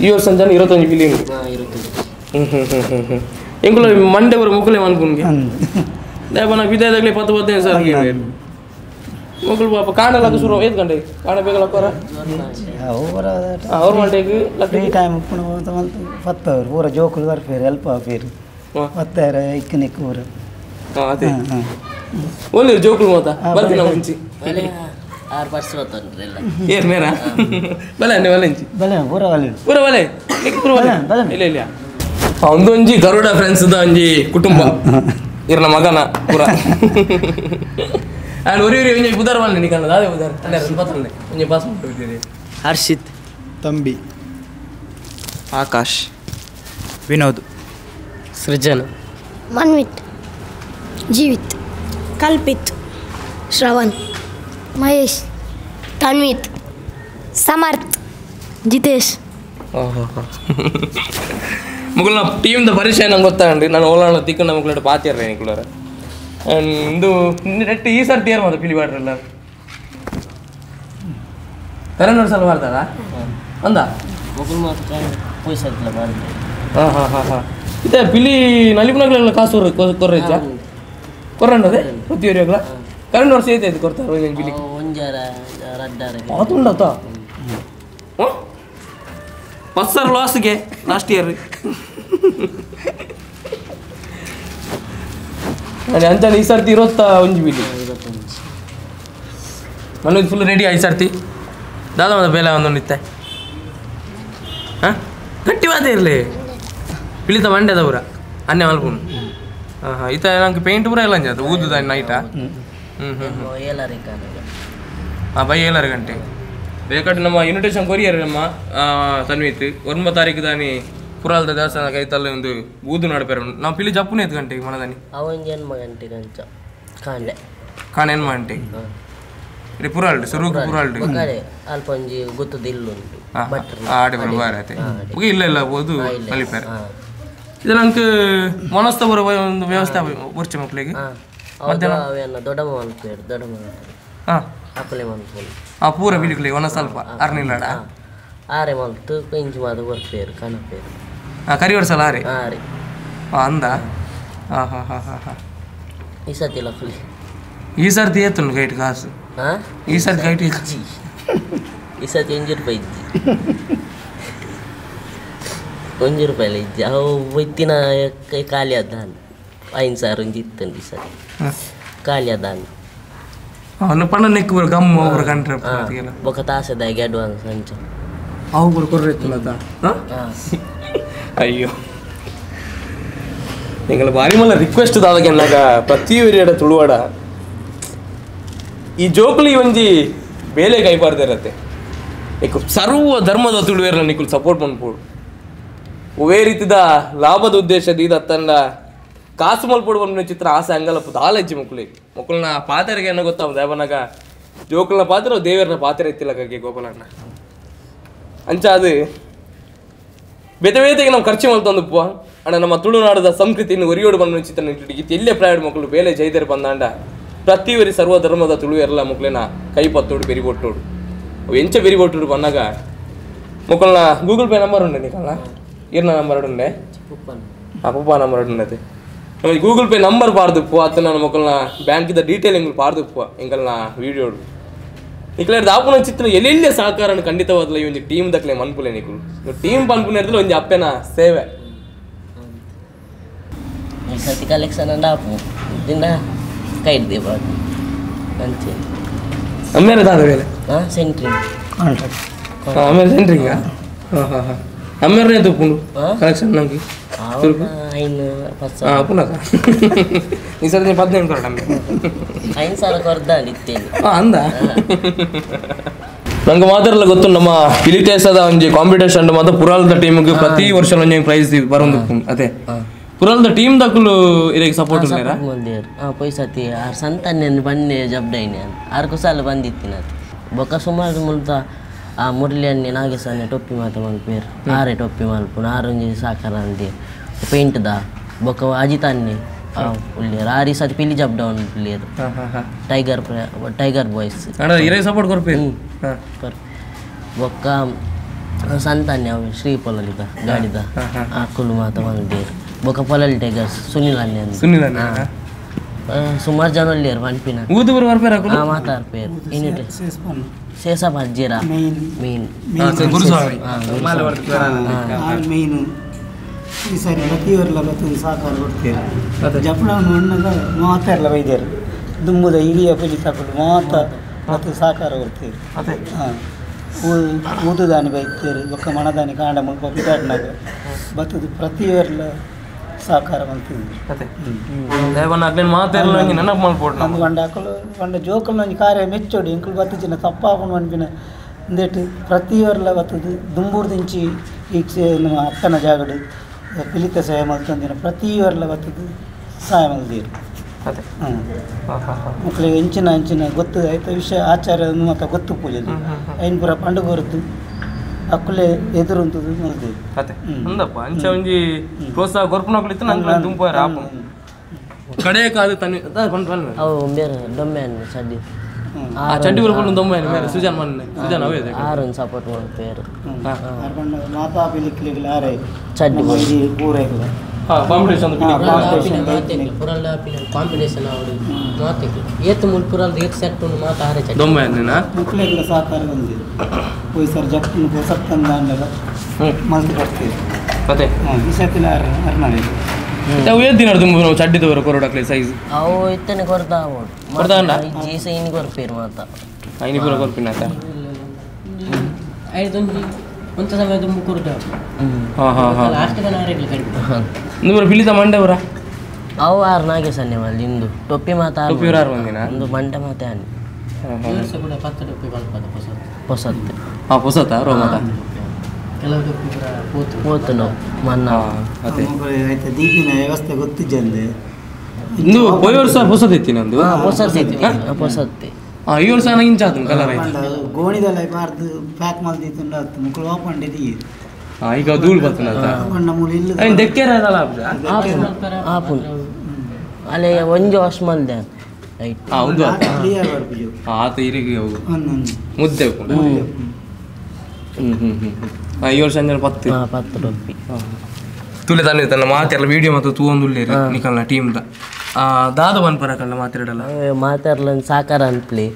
ಈ ವರ್ಷ ಸಂಜಾನ 25 ಫಿಲಿಮ್ ಎಂಕುಲ ಮಂಡೆ ಬರ ಮುಕ್ಕಲೆ ಅನ್ಕೊಂಡ್ಗೆ ದೇವನ ವಿದಾಯದಾಗಲೇ 10-15 ಸರ್ ಮುಕ್ಕಳು ಪಾಪ ಕಾಣಲಾಗ ಶುರು 5 ಗಂಟೆ ಕಾಣಬೇಕಲ್ಲ ಅಪ್ಪರ ಅವ್ರ ಮಂಟೆಗೆ ಫ್ರೀ ಟೈಮ್ ಪತ್ತವರು ಪೂರ ಜೋಕುಲು ಬರ್ಪೇರು ಹೆಲ್ಪ್ ಆಪೇರು ಪತ್ತಾರ ಇಕ್ಕನಿಕ್ ಪೂರ ಅದೇ ಒಳ್ಳೆ ಜೋಕುಲು ಮಾತ ಬರ್ತೀನಿ ಮುಂಚಿ ಏರ್ ಮೇರ ಬಲೆ ಬಲೆಂಚಿ ಬಲೆ ಪೂರ ಬಲೆ ಪೂರ ಬಲೆ ಇಲ್ಲ ಇಲ್ಲ ಒಂದು ಒಂಜಿ ಗರುಡ ಫ್ರೆಂಡ್ಸ್ ಒಂಜಿ ಕುಟುಂಬ ಇರ್ನ ಮಗನ ಪೂರ ನಾನು ಒರಿ ಒಂಜಿ ಉದಾರ ಬಲ್ಲ ನೀ ಕನ್ನಡ ಅದೇ ಉದಾರ ಪತ್ರನೆ ಒಂಜಿ ಪಾಸ್ ಮಾಡ್ಬಿಟ್ಟಿರಿ ಹರ್ಷಿತ್ ತಂಬಿ ಆಕಾಶ್ ವಿನೋದ್ ಸೃಜನ್ ಮನ್ವಿತ್ ಜೀವಿತ್ ಕಲ್ಪಿತ್ ಶ್ರವಣ್ ಮಹೇಶ್ ತನ್ವಿತ್ ಸಮರ್ಥ್ ಜಿತೇಶ್ ಮುಗ್ಲು ನಾ ಟೀಮ್ದ ಪರಿಚಯ ನಂಗೆ ಗೊತ್ತಾಗಂಡ್ರಿ ನಾನು ಓಲಾಣ ತಿಕ್ಕ ಮಕ್ಕಳು ಪಾತಿರ್ರೆ ನಿಕ್ಳರ ಇದು ನೆಟ್ಟು ಈ ಸರ್ತಿ ಯಾರು ಮಾತ್ರ ಪಿಲಿ ಬಾಡ್ರಲ್ಲ ಕರೆಂಟ್ ಸಲ ಮಾಡ್ತಾರ ಅಂದ ಇದೇ ಪಿಲಿ ನಲಿಪುನಗಳೆಲ್ಲ ಕಾಸು ಕೊರ್ರೆಚ್ಚ ಕೊರ್ರಂಡದೆ ಪ್ರತಿಯೊರಿಯಾಗಲ ಕರೆಂಟ್ ವರ್ಷ ಐತೆ ಕೊಡ್ತಾರೆ ಪಿಲಿ ಅದುಂಡತ್ತ 10 ಸಾವಿರ ಲಾಸ್ಗೆ ಲಾಸ್ಟ್ ಇಯರ್ ಅಂತ ಈ ಸರ್ತಿ 21 ಬಿಲಿ ಮನೋಜ್ ಫುಲ್ ರೆಡಿ ಆಯ್ತು ಸರ್ತಿ ದಾದಾ ಮದ ಬೇಲೆ ಒಂದು ನಿತ್ತೆ ಹಾಂ ಗಟ್ಟಿ ಮಾತೇ ಇರಲಿ ಪಿಳಿತ ಮಂಡ್ಯದವರ ಅನ್ನೆ ಮಲ್ಪುನು ಹಾಂ ಈತ ನಂಗೆ ಪೇಂಟ್ ಪೂರ ಎಲ್ಲ ಅಂಜದು ಊದುದ ನೈಟಾ ಹಾಂ ಬೈ 7 ಗಂಟೆ ಬೇಕಾದ್ರೆ ನಮ್ಮ ಇನ್ವಿಟೇಷನ್ ಕೊರಿಯರ್ ನಮ್ಮ ತನ್ವಿತ್ 9 ತಾರೀಕು ದಾನಿ ಪುರಾಲ್ದ ದೇವಸ್ಥಾನ ಕೈತಲ್ಲಿ ಒಂದು ಊದು ನಡಪೇರ ನಾವು ಪಿಲಿ ಜಪ್ಪುನೇ 5 ಗಂಟೆಗೆ ಮನದಾನಿ ಕಾಣೆ ಏನು ಗಂಟೆಗೆ ಇದು ಪುರಾಲ್ಡು ಸ್ವರೂಪ ಪುರಾಲ್ಡು ಅಲ್ಪ ಒಂಜಿ ಗೊತ್ತದಿಲ್ಲುಂಟು ಆಡೆ ಬರಬಾರತೆ ಇಲ್ಲ ಇಲ್ಲ ಓದು ಕಲಿಪಾರ ಇದು ನಂಗೆ ಮನಸ್ತ ಬರೋ ಒಂದು ವ್ಯವಸ್ಥೆ ಬರ್ಚೆ ಮಕ್ಕಳಿಗೆ ಮಧ್ಯಾಹ್ನ ದೊಡ್ಡ ಹಾಂ ಅಪ್ಪಲೆ ಮನ್ಪೋಲು ಪೂರ ಬಿಲಿಕ್ಲಿ ಒಂದೊಂದು ಸ್ವಲ್ಪ ಅರ್ನಿಲ್ಲಾಡ ಆರೆ ಮಲ್ತು ಪೆಂಚು ಮಾದ ಬರ್ಪೇರು ಕನಪೇರು ಕರಿವರ್ಸಲ್ಲ ಆರೆ ಆರೆ ಅಂದ ಹಾಂ ಹಾಂ ಹಾಂ ಹಾಂ ಹಾಂ ಈ ಸತಿ ಲಕ್ಲಿ ಈ ಸರ್ತಿ ಏತುಂಡು ಗೈಟ್ ಕಾಸು ಹಾಂ ಈ ಸರ್ತಿ ಗೈಟ್ ಇಜ್ಜಿ ಈ ಸತಿ 1 ರೂಪಾಯಿ ಇಜ್ಜಿ 1 ರೂಪಾಯಿಲ ಇಜ್ಜಿ ಅವು ಒತ್ತಿನ ಖಾಲಿ ಅದ 5,000 ಒಂಜಿ ಇತ್ತಂದು ಈ ಸತಿ ಖಾಲಿ ಅದ ಅವನು ಪಣ್ಣ ನೆಕ್ಕು ಬರೋ ಗಮ್ಮು ಒಬ್ಬರು ಕಂಡ್ರೆ ಬೊಕ್ಕ ತಾಸದಾಗಿ ಅಡ್ವಾನ್ಸ್ ಅಂಚ ಅವು ಬರೋ ಕೊರ್ರೆತ್ತಿಲ್ಲ ಹಾಂ ಅಯ್ಯೋ നിങ്ങൾ ഭാര്യ മല്ല റിക്വസ്റ്റ് താതಕ್ಕೆ എന്നാಗ ಪ್ರತಿ ವರಿಯಡ ತುಳುವಾಡ ಈ ಜೋಕುಲಿ ಒಂಜಿ ಬೇಲೆ ಕೈಪಾರ್ದೇ ಇರತ್ತೆ ಏಕು ಸರ್ವ ಧರ್ಮದ ತುಳುವೇರಲ್ಲ ನಿಕ್ಕಲು ಸಪೋರ್ಟ್ ಮಾಡ್ಬೋದು ಒವೇ ರೀತಿದ ಲಾಭದ ಉದ್ದೇಶದ ಇದು ಅತ್ತಂಡ ಕಾಸು ಮಲ್ಪಡು ಒಂದು ಚಿತ್ರ ಆಸೆ ಹಂಗಲ್ಲಪ್ಪ ದಾಲೆಜ್ಜಿ ಮಕ್ಕಳನ್ನ ಪಾತ್ರೆಗೆ ಏನೋ ಗೊತ್ತಾವ ದೇವನಾಗ ಜೋಕುಲ್ನ ಪಾತ್ರ ದೇವರನ್ನ ಪಾತ್ರೆ ಎತ್ತಿಲ್ಲ ಕಗೆ ಗೋಪಾಲಣ್ಣ ಅಂಚ ಅದು ಬೇತೆ ನಾವು ಖರ್ಚು ಮಲ್ತಂದುಪ್ಪ ಅಣ್ಣ ನಮ್ಮ ತುಳುನಾಡದ ಸಂಸ್ಕೃತಿಯನ್ನು ಒರಿಯೋಡು ಬಂದ ಚಿತ್ರ ನಿಟ್ಟಿಗೆ ಎಲ್ಲೇ ಪ್ರಾಯಡ್ ಮಕ್ಕಳು ಬೇಲೆ ಜೈದರ್ ಬಂದಾಂಡ ಪ್ರತಿವರಿ ಸರ್ವ ಧರ್ಮದ ತುಳುವೆರಲ್ಲ ಮಕ್ಕಳನ್ನ ಕೈ ಪತ್ತೋಡು ಬೆರಿಗೊಟ್ಟೋಡು ಅವು ಎಂಚ ಬೆರಿಗೊಟ್ಟೋಡು ಬಂದಾಗ ಮಕ್ಕಳನ್ನ ಗೂಗಲ್ ಪೇ ನಂಬರ್ ಉಂಡೆ ನೀಕಲ್ಲ ಇರ್ನ ನಂಬರ್ ಉಂಡೆ ಪಪ್ಪ ನಂಬರ್ ಉಂಡತೆ ನಮಗೆ ಗೂಗಲ್ ಪೇ ನಂಬರ್ ಪಾರ್ದುಪ್ಪು ಅತ್ತ ನನ್ನ ಮಕ್ಕಳನ್ನ ಬ್ಯಾಂಕಿದ ಡೀಟೇಲ್ ಎಂಗಳು ಪಾರ್ದುಪ್ಪು ಎಂಗಲ್ನ ವೀಡಿಯೋಡು ನಿಕ್ಲ ದಾಪುನ ಚಿತ್ರ ಎಲ್ಲೆಲ್ಲೇ ಸಹಕಾರ ಖಂಡಿತವಾದಲ್ಲ ಈ ಒಂದು ಟೀಮ್ ದಕ್ಲೆ ಮನ್ಪುಲೆ ನಿಕ್ಕಳು ಟೀಮ್ ಪನ್ಪುನ ಇರ್ತಲ್ಲ ಒಂದು ಅಪ್ಪೆನ ಸೇವೆ ಈ ಸತಿ ಕಲೆಕ್ಷನ್ ಅಂಡ ಆಪು ದಿನ ಕೈದ್ದೆ ಬಾದು ಅಂಚೆ ಅಮ್ಮೇಲೆ ದಾದ ಬೇಲೆ ಹಾಂ ಸೆಂಟ್ರಿಂಗ್ ಆಮೇಲೆ ಸೆಂಟ್ರಿಂಗ ಹಾಂ ಹಾಂ ಹಾಂ ಅಮ್ಮೇರನೇ ತುಪ್ಪುಂಡು ಕಲೆಕ್ಷನ್ ನಂಗೆ ಐನು ಪತ್ತು ಹಾಂ ಪುನಃ ಈ ಸಲ ನೀವು 18 ಕೊರಡು ಅಮ್ಮೆ 5,000 ಕೊರ್ದಾಂಡ್ ಇತ್ತೇನೆ ಅಂದ ನಂಗೆ ಮಾತಾಡಲ್ಲ ಗೊತ್ತು ನಮ್ಮ ಪಿಲಿಟೇಸದ ಒಂಜಿ ಕಾಂಪಿಟೇಷನ್ ಮಾತ್ರ ಪುರಾಲದ ಟೀಮ್ಗೆ ಪ್ರತಿ ವರ್ಷ ಒಂಜಿ ಪ್ರೈಸ್ ಬರೋದು ಅದೇ ಪುರಾಲದ ಟೀಮ್ ದಕ್ಕಲು ಇದಕ್ಕೆ ಸಪೋರ್ಟ್ ಇಲ್ಲೇರಾ ಮಂದಿರು ಪೊಯ್ ಸತಿ ಆರು ಸಂತಾನ ಬನ್ನಿ ಜಬ್ಡೈನೆ ಆರು ಕುಸಾಲ ಬಂದಿತ್ತಿನ ಬೊಕ್ಕ ಸುಮಾರು ಮುಲ್ತ ಆ ಮುರಳಿ ಅನ್ನಿ ನಾಗೇಶನ್ನೆ ಟೊಪ್ಪಿ ಮಾತ ಮಲ್ಪೇರು ಆರೆ ಟೊಪ್ಪಿ ಮಲ್ಪುನ ಆರೊಂಜಿ ಸಾಕಾರ ಅಂದಿ ಪೇಂಟ್ದ ಬೊಕ್ಕ ಅಜಿತ್ ಅನ್ನಿ ಉಳ್ಳೇರು ಆರಿ ಸತಿ ಪಿಲಿ ಜಬ್ ಡೌನ್ ಉಳ್ಳೇರು ಟೈಗರ್ ಬಾಯ್ಸ್ ಸಪೋರ್ಟ್ ಕೊರ್ಪೇ ಬೊಕ್ಕ ಸಂತಾನ್ಯ ಅವು ಶ್ರೀ ಪೊಲಲಿದ ಗಾಡಿದ ಆಕುಲು ಮಾತ ಮಂದಿರು ಬೊಕ್ಕ ಪೊಲಲಿ ಟೈಗರ್ಸ್ ಸುನಿಲ್ ಅನ್ನಿ ಅಂತ ಸುಮಾರು ಜನ ಉಳ್ಳೇರು ಪಂಪಿನ ಊದುಬರು ಬರ್ಪೇರ ಮಾತಾಡ್ಪೇರು ಏನಿಟ್ಟು ಶೇಷ ಭಜ್ಜೀರ ಮೀನ್ ಮೇಯ್ನು ಈ ಸಾರಿ ಪ್ರತಿಯವರೆಲ್ಲ ಬರ್ತದೆ ಸಾಕಾರ ಕೊಡ್ತೇವೆ ಜಪ್ಪಳವನ್ನು ಅಣ್ಣಗ ಮಾತಾಡಲ್ಲ ವೈದ್ಯರು ದುಂಬುದ ಹಿರಿಯ ಪುಲಿ ತಕೊಂಡು ಮಾತ ಮತ್ತು ಸಾಕಾರ ಕೊಡ್ತೇವೆ ಹಾಂ ಊದುದಾನಿ ಬೈತೇರು ಒಕ್ಕ ಮಣದಾನಿ ಕಾಂಡ ಮುಲ್ಪ ಬಿದಾಡ್ನಾಗ ಬರ್ತದೆ ಪ್ರತಿಯವರೆಲ್ಲ ಸಾಕಾರ ಬಂತಿದ್ವಿ ಒಂದು ಗಂಡ ಹಾಕಲು ಗಂಡ ಜೋಕಲ್ ನಂಗೆ ಕಾರ್ಯ ಮೆಚ್ಚೋಡಿ ಇಂಕಲು ಬತ್ತಿನ ತಪ್ಪಾಕೊಂಡು ಅನ್ಪಿನ ಅಂದೇಟು ಪ್ರತಿಯವರೆಲ್ಲ ಬರ್ತದೆ ದುಂಬೂರು ದಿಂಚಿ ಈಚೆ ನಮ್ಮ ಅಕ್ಕನ ಜಾಗಡು ಪಿಲಿತ ಸಹಾಯ ಮಲ್ತಂದಿನ ಪ್ರತಿಯವರೆಲ್ಲ ಬರ್ತದೆ ಸಹಾಯ ಮಲ್ದೀರು ಮಕ್ಕಳಿಗೆ ಹೆಂಚಿನ ಗೊತ್ತು ಆಯ್ತು ವಿಷಯ ಆಚಾರ ಮತ್ತು ಗೊತ್ತು ಪೂಜೆ ಐನ್ ಪುರ ಪಂಡುಗೊರದ್ದು ಅಕ್ಕಲೆ ಎದುರುಂತದ್ದು ನೋಡ್ತೀವಿ ಅಂದಪ್ಪ ಅಂಚೆ ಒಂಜಿ ಪ್ರೋತ್ಸಾಹ ಗೊರ್ಪುನಕ್ಲಿತ್ತು ನಂಗೆ ತುಂಬ ರಾಪ ಕಡೆ ಕಾದು ತನ್ನಿ ಅವು ಬೇರೆ ದೊಮ್ಮೆ ಅನ್ನು ಚಡ್ಡಿ ಚಡ್ಡಿ ಬರ್ಕೊಂಡು ದೊಮ್ಮೆ ಮೇಲೆ ಸುಜಾನ್ ಮನೆ ಸುಜಾನ್ ಅವೇ ಆರೊಂದು ಸಪೋರ್ಟ್ ಮಾಡ್ಪೇರು ಮಾತಾ ಪಿಲಿಕ್ಲಿಗೆ ಆರೈ ಚಡ್ಡಿ ಪೂರೈ ಕಾಂಪಿಟೇಷನ್ ಕಾಂಪಿಟೇಷನ್ ಅವರು ಮಾತಿಗೆ ಏತ್ ಮುಲ್ಪುರಲ್ಲಿ ಏತ್ ಸೆಟ್ ಉಂಡು ಮಾತಾರೆ ದೊಮ್ಮೆ ಅನ್ನೇನಾ ಮಕ್ಕಳಿಗೆಲ್ಲ ಸಾಕಾರ ಬಂದಿದೆ ಹೋಯ್ ಸರ್ ಜಪ್ಪು ಹೊಸತ್ತಂದ ಅಂದಾಗ ಮಲ್ತು ಬರ್ತೀವಿ ಮತ್ತೆ ಈ ಸತಿನ ಅರ್ನಾಡಿ ಅವು ಏತ್ ದಿನ ತುಂಬ ಚಡ್ಡಿದವರು ಕೊರಡಕ್ಲೆ ಸೈಜ್ ಅವು ಇತ್ತನೆ ಕೊರ್ದ ಕೊರ್ದಾಂಡ ಜೀಸ ಇನಿ ಕೊರ್ಪೇರು ಮಾತ ಐನಿ ಪೂರ ಕೊರ್ಪಿನಾತ ಐದೊಂದು ಒಂತ ಸಮಯ ತುಂಬ ಕೊರ್ದ ಲಾಸ್ಟ್ ಗನ ರೆಗ್ಲಿ ಕಡಿಮೆ ನೀವು ಪಿಲಿತ ಮಂಡೆವರ ಅವು ಆರು ನಾಗೇಶನ್ನೆ ಮಲ್ಲಿ ಇಂದು ಟೊಪ್ಪಿ ಮಾತಾ ಒಂದು ಮಂಡೆ ಮಾತೆ ಅನ್ನಿ ಕೂಡ 10 ಟೊಪ್ಪಿ ಬಲ್ಪದ ಹೊಸತ್ತೆ ಹೊಸತ ರೋಮತ ಕೆಲವು ಟೊಪ್ಪಿ ಪೂರ ಪೋತು ನಾವು ಮನ್ನ ಅದೇ ಆಯ್ತು ದೀಪಿನ ವ್ಯವಸ್ಥೆ ಗೊತ್ತಿದ್ದಂದೆ ಇಂದು ಹೋದ ವರ್ಷ ಹೊಸದಿತ್ತಿ ನಂದು ಹೊಸತ್ತೆ ಈ ವರ್ಷ ಇಂಚಾತು ಕಲರ್ ಆಯ್ತು ಗೋಣಿದಲ್ಲ ಬಾರ್ದು ಪ್ಯಾಕ್ ಮಲ್ದಿತ್ತು ಮುಕ್ಕಳು ಓಪಂಡಿದ್ದೀ ಈಗ ಧೂಳು ಬರ್ತನಂತ ದೆಕ್ಕೆರಲ್ಲ ಆಪುನ್ ಅಲ್ಲೇ ಒಂಜಿ ವಾಶ್ ಮಲ್ದೆ ರೈಟ್ ಹೌದು ಆತ ಇರಿಗೆ ಮುದ್ದೆ ಈ ವರ್ಷ ಅಂಜನ 10 10 ಟೊಪ್ಪಿ ತುಲೆ ತಾನೆ ತನ್ನ ಮಾತೆಲ್ಲ ವಿಡಿಯೋ ಮತ್ತು ತೂವೊಂದುಲ್ಲೇರಿ ನಿಕಲ್ನ ಟೀಮ್ದ ದಾದ ಬನ್ಪರಕಲ್ಲ ಮಾತಾಡಲ್ಲ ಮಾತಾಡ್ಲ ಸಾಕಾರ ಅನ್ಪ್ಲಿ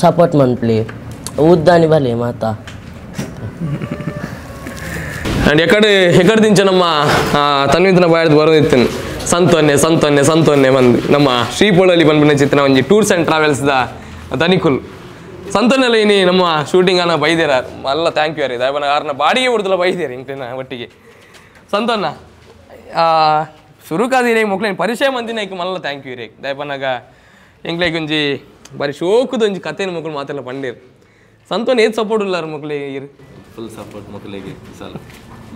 ಸಪೋರ್ಟ್ ಮನ್ಪ್ಲಿ ಉದ್ದಾನಿ ಬಲಿ ಮಾತಾ ಅಂಡ್ ಎಕಡೆ ದಿಂಚ ನಮ್ಮ ತನ್ವಿಂತನ ಬಾಯ್ದು ಬರೋದಿತ್ತು ಸಂತೊನ್ನೆ ಬಂದು ನಮ್ಮ ಶ್ರೀಪೋಳಲ್ಲಿ ಬಂದ್ಬಿನ ಚಿತ್ರ ಒಂಜಿ ಟೂರ್ಸ್ ಆ್ಯಂಡ್ ಟ್ರಾವೆಲ್ಸ್ದ ಧನಿಕುಲ್ ಸಂತೊನ್ನೆಲ್ಲ ಇನಿ ನಮ್ಮ ಶೂಟಿಂಗ್ ಅನ್ನ ಬೈದೇರ ಮಲ್ಲ ಥ್ಯಾಂಕ್ ಯು ರೀ ದಯಬನ ಯಾರನ್ನ ಬಾಡಿಗೆ ಬಿಡ್ದಲ್ಲ ಬೈದೇರಿ ಇಂಕ್ಲಿನ ಒಟ್ಟಿಗೆ ಸಂತೊನ್ನ ಶುರುಕಾದಿರಿ ಮಕ್ಳೇನು ಪರಿಚಯ ಮಂದಿನ ಈಗ ಮಲ್ಲ ಥ್ಯಾಂಕ್ ಯು ರೀ ದಯಬನಾಗ ಎಂಗ್ಲೈಕ್ ಒಂಜಿ ಬಾರಿ ಶೋಕದ ಒಂಜಿ ಕಥೆನ ಮಕ್ಕಳು ಮಾತೆಲ್ಲ ಪಂಡೀರಿ ಸಂತೋನ್ ಏತ್ ಸಪೋರ್ಟ್ ಇಲ್ಲ ಮಕ್ಳಿಗೆ ಇರು ಫುಲ್ ಸಪೋರ್ಟ್ ಮಕ್ಕಳಿಗೆ ಸಲ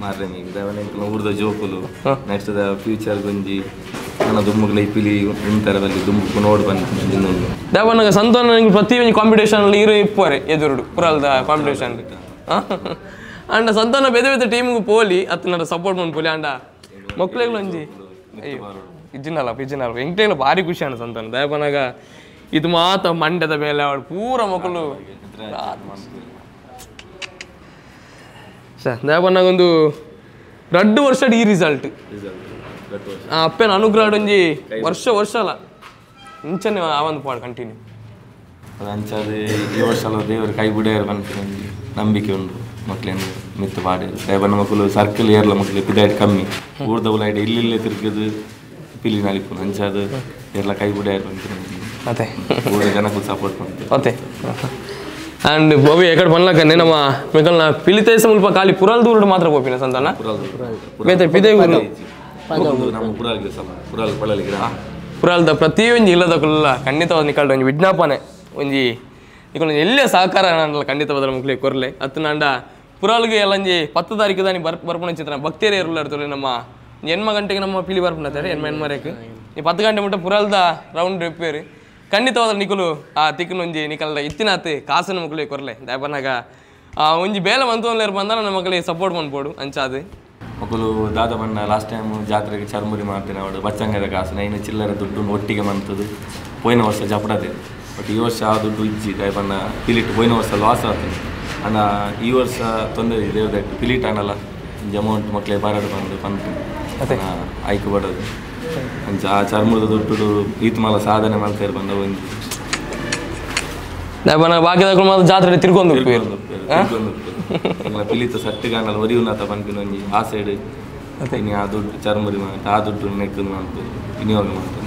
ಮಾರ್ರೆ ಈಗ ದೇವನ ಊರ್ದ ಜೋಕುಲು ನೆಕ್ಸ್ಟ್ ಫ್ಯೂಚರ್ ಗುಂಜಿ ನನ್ನ ದುಮ್ಮುಗಳ ಇಪಿಲಿ ಇಂತರದಲ್ಲಿ ದುಮ್ಮು ನೋಡಿ ಬಂದು ದೇವನಾಗ ಸಂತೋನ ನಂಗೆ ಪ್ರತಿ ಒಂದು ಕಾಂಪಿಟೇಷನ್ ಅಲ್ಲಿ ಇಪ್ಪರೆ ಎದುರುಡು ಪುರಲ್ದ ಕಾಂಪಿಟೇಷನ್ ಅಂಡ ಸಂತಾನ ಬೇರೆ ಟೀಮ್ಗೆ ಪೋಲಿ ಅತ್ತ ಸಪೋರ್ಟ್ ಮಾಡಿ ಪೋಲಿ ಅಂಡ ಮಕ್ಳಿಗೆ ಒಂಜಿ ಇಜ್ಜಿನಲ್ಲ ಎಂಕ್ಲೆಲ್ಲ ಭಾರಿ ಖುಷಿ ಅಣ್ಣ ಸಂತಾನ ದೇವನಾಗ ಇದು ಮಾತ ಮಂಡ್ಯದ ಮೇಲೆ ಅವಳು ಪೂರ ಮಕ್ಕಳು ದೇವನಾಗ ಒಂದು 2 ವರ್ಷ ಈ ರಿಸಲ್ಟ್ ಅಪ್ಪನ ಅನುಗ್ರಹ ಒಂಜಿ ವರ್ಷ ಅಲ್ಲ ಇಂಚನೆ ಆವಂದು ಪಾಡು ಕಂಟಿನ್ಯೂ ಅದು ಅಂಚಾದ ಈ ವರ್ಷ ಅಲ್ಲ ದೇವರು ಕೈ ಬಿಡೋರು ಬಂದು ನಂಬಿಕೆ ಉಂಟು ಮಕ್ಳೇನು ಮಿತ್ತು ಪಾಡೇರು ದೇವನ ಮಕ್ಕಳು ಸರ್ಕಲ್ ಏರ್ಲ ಮಕ್ಕಳು ಪಿದಾಯ್ತು ಕಮ್ಮಿ ಊರ್ದ ಉಲಾಯ್ಡ ಇಲ್ಲಿಲ್ಲೇ ತಿರುಗಿದು ಪಿಲಿ ನಲಿಪು ಅಂಚಾದ ಏರ್ಲ ಕೈ ಬಿಡೋರು ಬಂತು ಅದೇ ಊರ ಜನಕ್ಕೂ ಸಪೋರ್ಟ್ ಮಾಡ್ತೀವಿ ಅದೇ ಅಂಡ್ ಬಾಬಿ ಎಕಡೆ ಬಂದ್ಲಕ್ಕನೆ ನಮ್ಮ ಮಿಕಲ್ನ ಪಿಲಿತೈಸ ಮುಲ್ಪ ಖಾಲಿ ಪುರಲ್ ದೂರಡು ಮಾತ್ರ ಗೋಪಿನ ಸಂತಾನ ಬೇತೆ ಪಿದೆ ಊರು ನಮ್ಮ ಪುರಾಲ್ ಪಳಲಿಗೆ ಪುರಾಲ್ದ ಪ್ರತಿಯೊಂದು ಇಲ್ಲದ ಕುಲ್ಲ ಖಂಡಿತವಾದ ನಿಕಲ್ಡ ಒಂಜಿ ವಿಜ್ಞಾಪನೆ ಒಂಜಿ ನಿಕಲ್ ಎಲ್ಲೇ ಸಹಕಾರ ನಾನಲ್ಲ ಖಂಡಿತವಾದ ಮಕ್ಳಿಗೆ ಕೊರ್ಲೆ ಅತ್ತು ನಾಂಡ ಪುರಾಲ್ಗೆ ಎಲ್ಲಂಜಿ 10 ತಾರೀಕು ದಾನಿ ಬರ್ಪಣ ಚಿತ್ರ ಭಕ್ತಿಯರೇ ಇರ್ಲಾಡ್ತಾರೆ ನಮ್ಮ 8 ಗಂಟೆಗೆ ನಮ್ಮ ಪಿಲಿ ಬರ್ಪಣತಾರೆ ಹೆಣ್ಮರಕ್ಕೆ ಈ 10 ಗಂಟೆ ಮುಟ್ಟ ಪುರಾಲ್ದ ರೌಂಡ್ ರಿಪೇರಿ ಖಂಡಿತವಾದ ನಿಕಲು ಆ ತಿಕ್ಕನೊಂಜಿ ನಿಕಲ್ದ ಇತ್ತಿನಾತ್ ಕಾಸನ ಮಕ್ಳಿಗೆ ಕೊರ್ಲೆ ದಯಪನಾಗ ಒಂಜಿ ಬೇಲೆ ಮಂತೋನ್ಲೇರು ಬಂದ ನನ್ನ ಮಕ್ಕಳಿಗೆ ಸಪೋರ್ಟ್ ಮಾಡ್ಬೋಡು ಅಂಚಾದು ಮಕ್ಕಳು ದಾದ ಬಣ್ಣ ಲಾಸ್ಟ್ ಟೈಮ್ ಜಾತ್ರೆಗೆ ಚರ್ಮುರಿ ಮಾಡ್ತೇನೆ ಅವಳು ಬಚ್ಚಂಗದ ಕಾಸು ನೈನು ಚಿಲ್ಲರೆ ದುಡ್ಡು ಒಟ್ಟಿಗೆ ಮಂತದ್ದು ಪೋಯಿನ ವರ್ಷ ಜಪಡದೆ ಬಟ್ ಈ ವರ್ಷ ಆ ದುಡ್ಡು ಇಜ್ಜಿ ದಯಪನ್ನ ಪಿಲಿಟ್ ಪೋಯಿನ ವರ್ಷ ಲಾಸ್ ಆಗ್ತದೆ ಅಣ್ಣ ಈ ವರ್ಷ ತೊಂದರೆ ದೇವ್ರ ಪಿಲಿಟ್ ಅನ್ನಲ್ಲ ಅಮೌಂಟ್ ಮಕ್ಕಳಿಗೆ ಬಾರಾಡು ಬಂದು ಆಯ್ಕೆ ಬಡೋದು ಅಂಚ ಆ ಚರ್ಮದ ದುಡ್ಡು ಈತ್ ಮಾಲ ಸಾಧನೆ ಮಾಡ್ತಾರೆ ಬಂದ ಒಂದು ಬಾಕಿದ ಜಾತ್ರೆ ತಿರ್ಕೊಂಡು ಪಿಲಿತ ಸಟ್ಟಿಗಾನಲ್ಲ ಒರಿಯುನಾತ ಪಂಪಿನ ಒಂಜಿ ಆ ಸೈಡ್ ಇನ್ನು ಆ ದುಡ್ಡು ಚರ್ಮುರಿ ಮಾಡ್ತಾ ಆ ದುಡ್ಡು ನೆಕ್ಕದು ಮಾಡ್ತಾರೆ ವಿನಿಯೋಗ ಮಾಡ್ತಾರೆ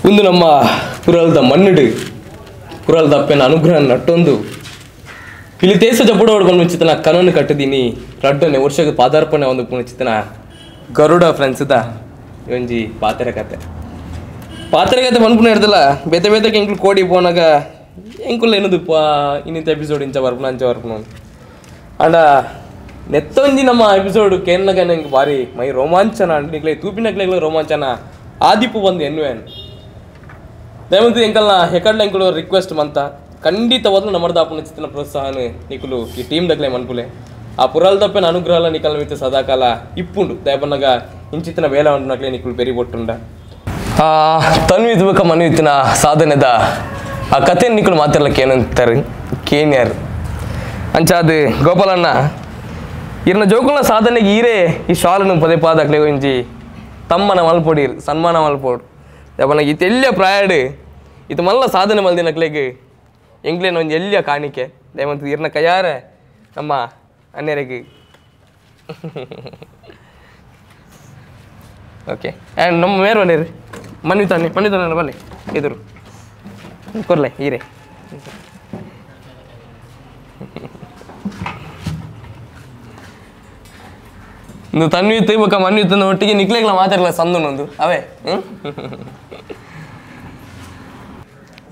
ಇಂದು ನಮ್ಮ ಪುರಲ್ದ ಮಣ್ಣಿಡು ಪುರಲ್ದ ಅಪ್ಪನ ಅನುಗ್ರಹ ನಟ್ಟೊಂದು ಇಲ್ಲಿ ದೇಶ ಜಪುಡೋಡು ಬಂದು ಚಿತ್ತನ ಕನನ್ನು ಕಟ್ಟಿದೀನಿ ರಡ್ಡನೆ ವರ್ಷಕ್ಕೆ ಪಾದಾರ್ಪಣೆ ಒಂದು ಚಿತ್ತನ ಗರುಡ ಫ್ರೆಂಡ್ಸ್ದ ಒಂಜಿ ಪಾತ್ರೆ ಕತೆ ಬಂದ್ಪುಣ ಹಿಡ್ದಲ್ಲ ಬೇತೆ ಎಂಕ್ಲು ಕೋಡಿ ಪೋನಾಗ ಎಂಕುಲ್ಲ ಏನದು ಇನ್ನಿಂತ ಎಪಿಸೋಡ್ ಇಂಚ ಬರ್ಪುಣ ಅಂಚ ಬರ್ಪುಣ ಅಂಡ ನೆತ್ತೊಂಜಿ ನಮ್ಮ ಎಪಿಸೋಡ್ ಕೇನ್ನಗ ನಂಗೆ ಭಾರಿ ಮೈ ರೋಮಾಂಚನ ಅಂಡ್ನಿಕ್ಲೆ ತೂಪಿನಕ್ಲೆಗ್ಲ ರೋಮಾಂಚನ ಆದಿಪ್ಪು ಬಂದು ಎನ್ನುವೇನು ದಯಮಂತು ಎಂಕಲ್ನ ಎಕಡ್ಲ ಎಂಕಲು ರಿಕ್ವೆಸ್ಟ್ ಮಂತ ಖಂಡಿತವಾದ್ಲು ನಮ್ಮದ ಆಪನ ಚಿತ್ತಿನ ಪ್ರೋತ್ಸಾಹನ ನಿಕುಲು ಈ ಟೀಮ್ ದಕ್ಲೆ ಮನ್ಪುಲೆ ಆ ಪುರಾಲ್ದಪ್ಪನ ಅನುಗ್ರಹ ನಿಕಲ್ ಮಿತ್ತು ಸದಾಕಾಲ ಇಪ್ಪುಂಡು ದಯಪನ್ನಗ ಇಂಚಿತ್ತಿನ ವೇಲ ನಕ್ಲೆ ನಿಕುಲು ಬೆರಿ ಬೊಟ್ಟುಂಡ ತನ್ವಿದ್ ಬಕ ಮನ್ವಿತ್ತಿನ ಸಾಧನೆದ ಆ ಕಥೆ ನಿಕುಲು ಮಾತಾಡ್ಲಕ್ಕೆ ಏನಂತಾರೆ ಕೇನ್ಯಾರು ಅಂಚಾದ ಗೋಪಾಲಣ್ಣ ಇರ್ನ ಜೋಕುಲ ಸಾಧನೆಗೆ ಈರೇ ಈ ಶಾಲನ್ನು ಪದೇ ಪಾದಾಕ್ಲೆ ಒಂಜಿ ತಮ್ಮನ ಮಲ್ಪೊಡಿರು ಸನ್ಮಾನ ಮಲ್ಪೋಡು ದಯಪನ್ನಗ ಇದು ಎಲ್ಲಿಯ ಪ್ರಾಯಡ್ ಇದು ಮಲ್ಲ ಸಾಧನೆ ಮಲ್ದಿನಕ್ಲೆಗೆ ಎಂಗ್ಲೇನ ಒಂದು ಎಲ್ಲಿಯ ಕಾಣಿಕೆ ದಯವಂತ ಇರ್ನ ಕೈಯಾರ ನಮ್ಮ ಅನ್ಯರಿಗೆ ಓಕೆ ಆ್ಯಂಡ್ ನಮ್ಮ ಮೇರು ಬನ್ನಿರಿ ಮನ್ವಿತಾನೆ ಬನ್ನಿ ಎದುರು ಕೊರ್ಲೆ ಹೀರೆ ಒಂದು ತನ್ವಿತ್ ಬೊಕ ಮನ್ವಿತನ ಒಟ್ಟಿಗೆ ನಿಕ್ಲೆಗ್ಲ ಮಾತಾಡಲ್ಲ ಸಂದನೊಂದು ಅವೇ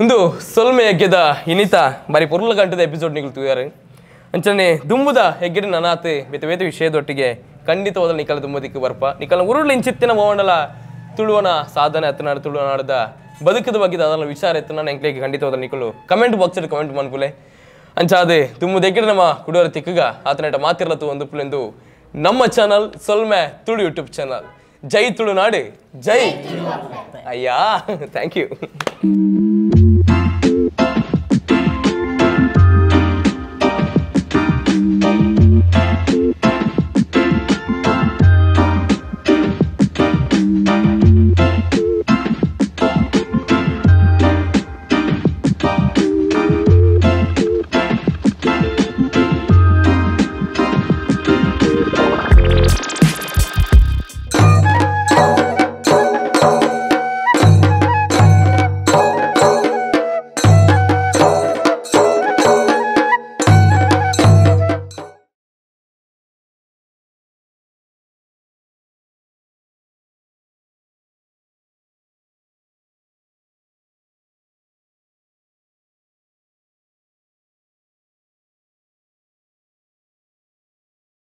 ಒಂದು ಸೊಲ್ಮೆ ಯಜ್ಞದ ಇನಿತ ಬಾರಿ ಪುರ್ಲ ಗಂಟದ ಎಪಿಸೋಡ್ ನಿಗಳು ತೂಯಾರು ಅಂಚನೆ ದುಂಬುದ ಹೆಗ್ಗಿಡ ನನಾತ್ ಬೇತೆ ವಿಷಯದೊಟ್ಟಿಗೆ ಖಂಡಿತವಾದ ನಿಕಲ ದುಂಬದಿಕ್ಕೆ ಬರ್ಪ ನಿಕಲ ಉರುಳು ಇಂಚಿತ್ತಿನ ಮೋಂಡಲ ತುಳುವನ ಸಾಧನೆ ಹತ್ತನಾಡು ತುಳುವನಾಡದ ಬದುಕದ ಬಗ್ಗೆ ಅದನ್ನ ವಿಚಾರ ಎತ್ತನ ಎಂಕ್ಲೆಗೆ ಖಂಡಿತವಾದ ನಿಕಲು ಕಮೆಂಟ್ ಬಾಕ್ಸಲ್ಲಿ ಕಮೆಂಟ್ ಮನ್ಪುಲೆ ಅಂಚಾದೆ ದುಂಬುದ ಹೆಗ್ಗಿಡ ನಮ್ಮ ಕುಡಿಯೋರ ತಿಕ್ಕಗ ಆತನ ಮಾತಿರ್ಲತ್ತು ಒಂದು ಪುಲೆಂದು ನಮ್ಮ ಚಾನಲ್ ಸೊಲ್ಮೆ ತುಳು ಯೂಟ್ಯೂಬ್ ಚಾನಲ್ ಜೈ ತುಳುನಾಡು ಜೈ ಅಯ್ಯಾ ಥ್ಯಾಂಕ್ ಯು